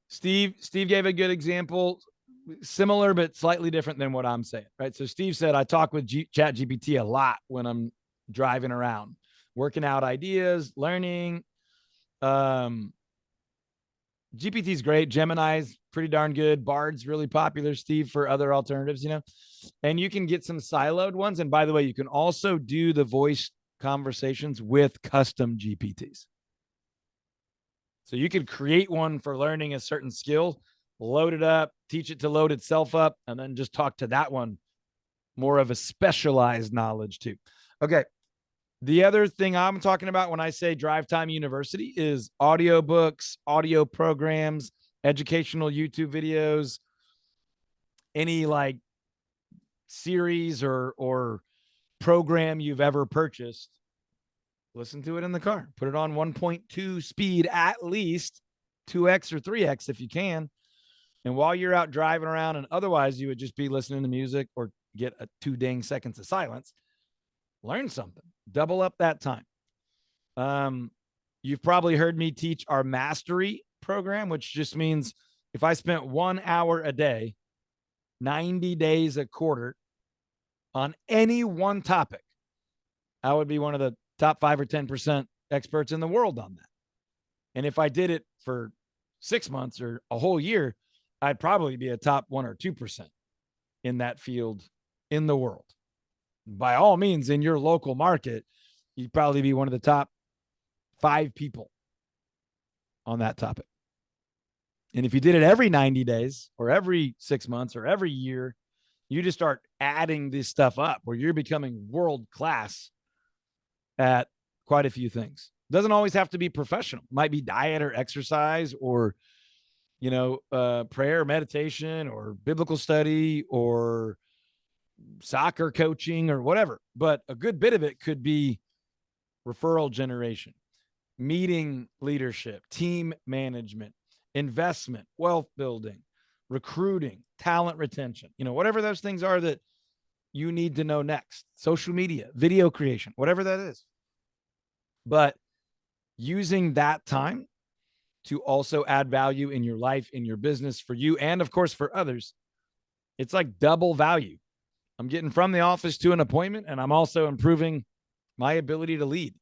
Speaker 1: Steve gave a good example, similar but slightly different than what I'm saying, right? So Steve said, I talk with ChatGPT a lot when I'm driving around, working out ideas, learning. GPT's great. Gemini's pretty darn good. Bard's really popular, Steve, for other alternatives, and you can get some siloed ones. And by the way, you can also do the voice conversations with custom GPTs. So you could create one for learning a certain skill, load it up, teach it to load itself up, and then just talk to that one, more of a specialized knowledge too. Okay. The other thing I'm talking about when I say Drive Time University is audiobooks, audio programs, educational YouTube videos, any like series or program you've ever purchased. Listen to it in the car. Put it on 1.2 speed, at least 2x or 3x if you can. And while you're out driving around, and otherwise you would just be listening to music or get 2 dang seconds of silence, learn something. Double up that time. You've probably heard me teach our mastery program, which just means if I spent 1 hour a day 90 days a quarter on any one topic, I would be one of the top 5 or 10% experts in the world on that. And if I did it for 6 months or a whole year, I'd probably be a top 1 or 2% in that field in the world. By all means, in your local market, you'd probably be one of the top 5 people on that topic. And if you did it every 90 days or every 6 months or every year, you just start adding this stuff up where you're becoming world class at quite a few things. Doesn't always have to be professional. It might be diet or exercise or, prayer, meditation, or biblical study, or soccer coaching, or whatever. But a good bit of it could be referral generation, meeting leadership, team management, investment, wealth building, recruiting, talent retention, whatever those things are that you need to know next, social media, video creation, whatever that is. But using that time to also add value in your life, in your business, for you, and of course for others, it's like double value. I'm getting from the office to an appointment, and I'm also improving my ability to lead.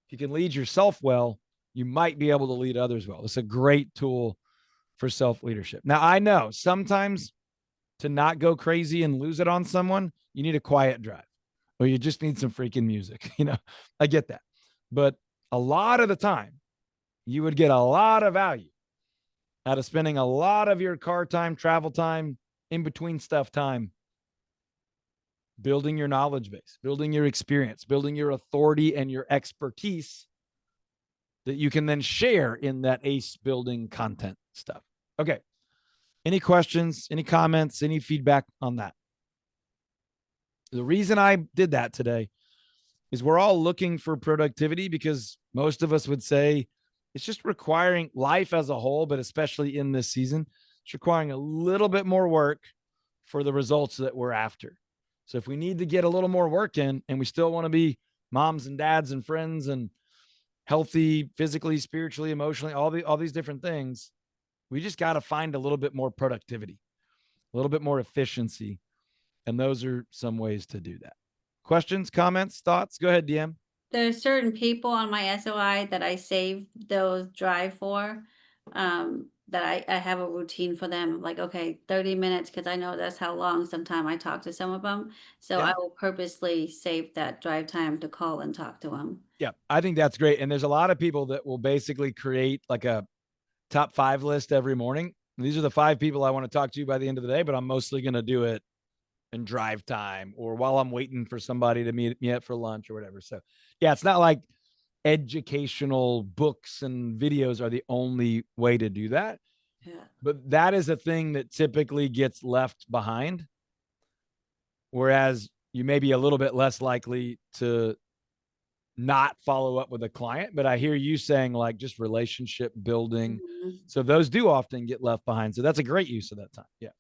Speaker 1: If you can lead yourself well, you might be able to lead others well. It's a great tool for self-leadership. Now, I know sometimes to not go crazy and lose it on someone, you need a quiet drive, or you just need some freaking music. I get that. But a lot of the time, you would get a lot of value out of spending a lot of your car time, travel time, in between stuff time, building your knowledge base, building your experience, building your authority and your expertise that you can then share in that ACE building content stuff. Okay. Any questions, any comments, any feedback on that? The reason I did that today is we're all looking for productivity because most of us would say it's just requiring life as a whole, but especially in this season, it's requiring a little bit more work for the results that we're after. So if we need to get a little more work in and we still want to be moms and dads and friends and healthy, physically, spiritually, emotionally, all these different things, we just got to find a little bit more productivity, a little bit more efficiency. And those are some ways to do that. Questions, comments, thoughts? Go ahead, DM.
Speaker 4: There's certain people on my SOI that I save those drive for, that I have a routine for them. Like, okay, 30 minutes, because I know that's how long sometime I talk to some of them. So
Speaker 1: Yeah.
Speaker 4: I will purposely save that drive time to call and talk to them.
Speaker 1: Yeah, I think that's great. And there's a lot of people that will basically create like a top 5 list every morning. These are the 5 people I want to talk to by the end of the day, but I'm mostly going to do it in drive time or while I'm waiting for somebody to meet me up for lunch or whatever. So yeah, it's not like educational books and videos are the only way to do that.
Speaker 4: Yeah.
Speaker 1: But that is a thing that typically gets left behind. Whereas you may be a little bit less likely to not follow up with a client, but I hear you saying like just relationship building.
Speaker 4: Mhm.
Speaker 1: So those do often get left behind. So that's a great use of that time. Yeah.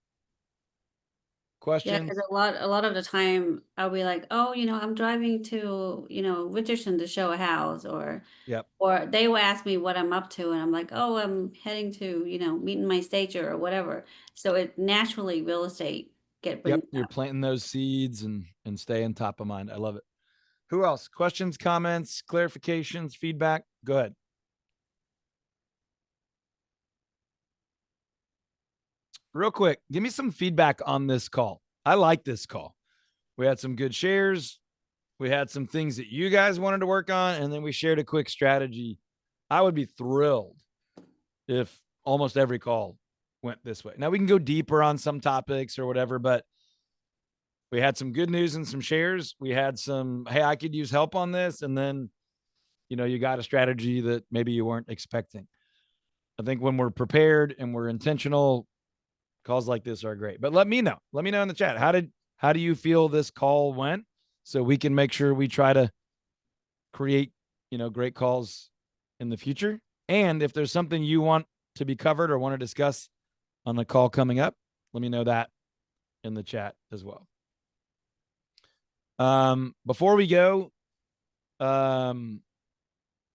Speaker 4: Yeah,
Speaker 1: Questions?
Speaker 4: because a lot of the time I'll be like, oh, I'm driving to, Richardson to show a house, or
Speaker 1: Yep.
Speaker 4: or they will ask me what I'm up to, and I'm like, oh, I'm heading to, meeting my stager or whatever. So it naturally real estate
Speaker 1: Yep.
Speaker 4: brings
Speaker 1: You're
Speaker 4: up.
Speaker 1: planting those seeds and staying top of mind. I love it. Who else? Questions, comments, clarifications, feedback? Go ahead. Real quick, give me some feedback on this call. I like this call. We had some good shares. We had some things that you guys wanted to work on, and then we shared a quick strategy. I would be thrilled if almost every call went this way. Now we can go deeper on some topics or whatever, but we had some good news and some shares. We had some, hey, I could use help on this. And then, you got a strategy that maybe you weren't expecting. I think when we're prepared and we're intentional, calls like this are great. But let me know. Let me know in the chat. How do you feel this call went? So we can make sure we try to create, great calls in the future. And if there's something you want to be covered or want to discuss on the call coming up, let me know that in the chat as well. Before we go,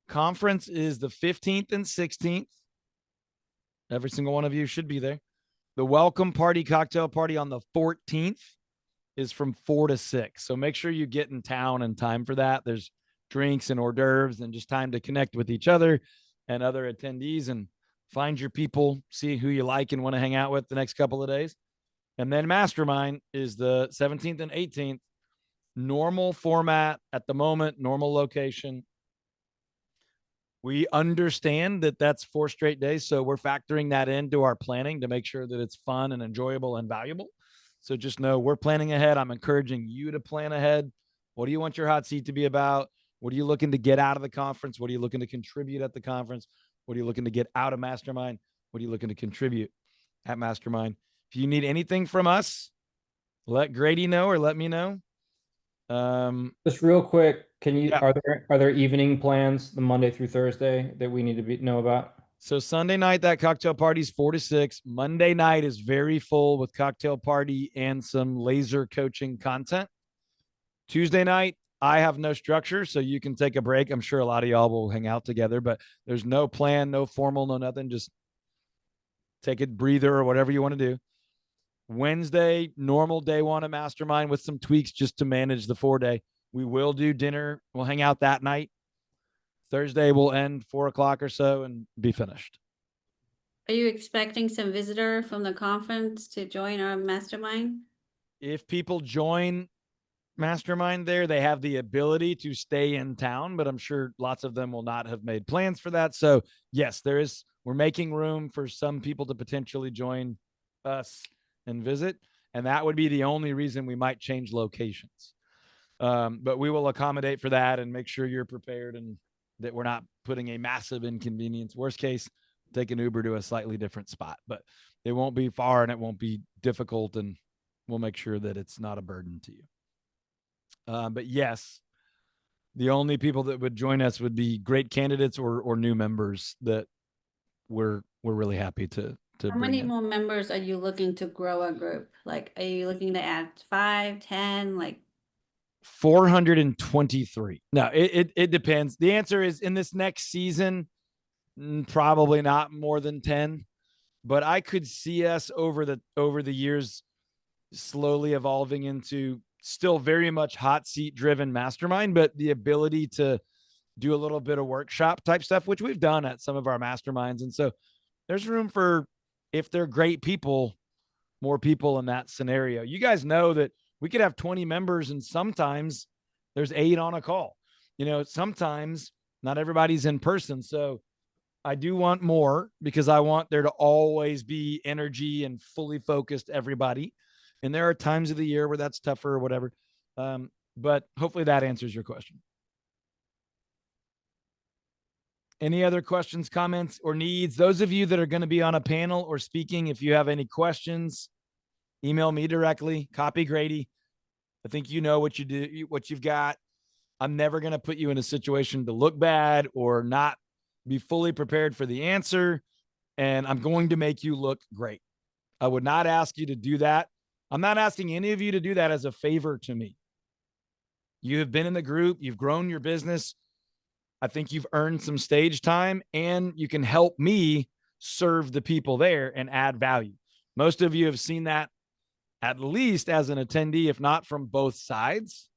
Speaker 1: conference is the 15th and 16th. Every single one of you should be there. The welcome party cocktail party on the 14th is from 4 to 6. So make sure you get in town in time for that. There's drinks and hors d'oeuvres and just time to connect with each other and other attendees and find your people, see who you like and want to hang out with the next couple of days. And then mastermind is the 17th and 18th. Normal format at the moment, normal location. We understand that that's 4 straight days. So we're factoring that into our planning to make sure that it's fun and enjoyable and valuable. So just know we're planning ahead. I'm encouraging you to plan ahead. What do you want your hot seat to be about? What are you looking to get out of the conference? What are you looking to contribute at the conference? What are you looking to get out of Mastermind? What are you looking to contribute at Mastermind? If you need anything from us, let Grady know or let me know.
Speaker 7: Just real quick, can you,
Speaker 1: Yeah.
Speaker 7: are there evening plans the Monday through Thursday that we need to know about?
Speaker 1: So Sunday night, that cocktail party is 4 to 6. Monday night is very full with cocktail party and some laser coaching content. Tuesday night, I have no structure, so you can take a break. I'm sure a lot of y'all will hang out together, but there's no plan, no formal, no nothing. Just take a breather or whatever you want to do. Wednesday, normal day one of Mastermind with some tweaks just to manage the 4-day. We will do dinner. We'll hang out that night. Thursday will end 4 o'clock or so and be finished.
Speaker 4: Are you expecting some visitor from the conference to join our mastermind?
Speaker 1: If people join Mastermind there, they have the ability to stay in town, but I'm sure lots of them will not have made plans for that. So yes, we're making room for some people to potentially join us and visit. And that would be the only reason we might change locations. But we will accommodate for that and make sure you're prepared and that we're not putting a massive inconvenience. Worst case, take an Uber to a slightly different spot, but it won't be far and it won't be difficult. And we'll make sure that it's not a burden to you. But yes, the only people that would join us would be great candidates or new members that we're really happy to
Speaker 4: How
Speaker 1: bring
Speaker 4: many
Speaker 1: in.
Speaker 4: more members are you looking to grow a group? Like, are you looking to add 5, 10? Like,
Speaker 1: 423. No, it depends. The answer is in this next season, probably not more than 10, but I could see us over the years slowly evolving into still very much hot seat driven mastermind, but the ability to do a little bit of workshop type stuff, which we've done at some of our masterminds. And so there's room for, if they're great people, more people in that scenario. You guys know that we could have 20 members and sometimes there's 8 on a call. Sometimes not everybody's in person. So I do want more because I want there to always be energy and fully focused everybody. And there are times of the year where that's tougher or whatever. But hopefully that answers your question. Any other questions, comments, or needs? Those of you that are going to be on a panel or speaking, if you have any questions, email me directly, copy Grady. I think you know what you do, what you've got. I'm never going to put you in a situation to look bad or not be fully prepared for the answer. And I'm going to make you look great. I would not ask you to do that. I'm not asking any of you to do that as a favor to me. You have been in the group. You've grown your business. I think you've earned some stage time and you can help me serve the people there and add value. Most of you have seen that at least as an attendee, if not from both sides.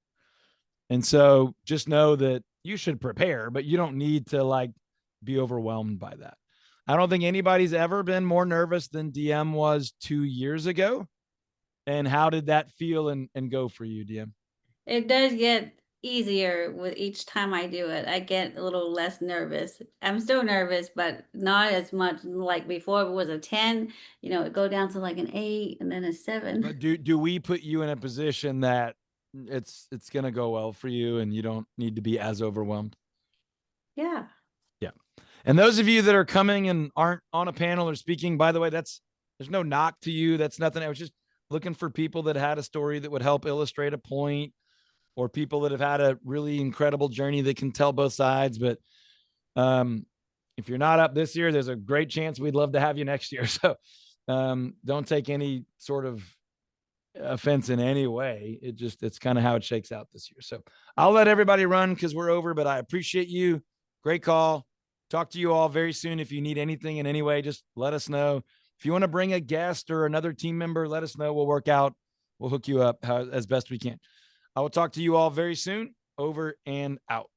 Speaker 1: And so just know that you should prepare, but you don't need to be overwhelmed by that. I don't think anybody's ever been more nervous than DM was 2 years ago. And how did that feel and go for you, DM?
Speaker 4: it does get easier with each time I do it. I get a little less nervous. I'm still nervous, but not as much like before. If it was a 10, it go down to like an 8 and then a 7.
Speaker 1: But do we put you in a position that it's going to go well for you and you don't need to be as overwhelmed?
Speaker 4: Yeah.
Speaker 1: Yeah. And those of you that are coming and aren't on a panel or speaking, by the way, there's no knock to you. That's nothing. I was just looking for people that had a story that would help illustrate a point, or people that have had a really incredible journey that can tell both sides. But if you're not up this year, there's a great chance we'd love to have you next year. So don't take any sort of offense in any way. It's kind of how it shakes out this year. So I'll let everybody run because we're over, but I appreciate you. Great call. Talk to you all very soon. If you need anything in any way, just let us know. If you want to bring a guest or another team member, let us know. We'll work out. We'll hook you up as best we can. I will talk to you all very soon. Over and out.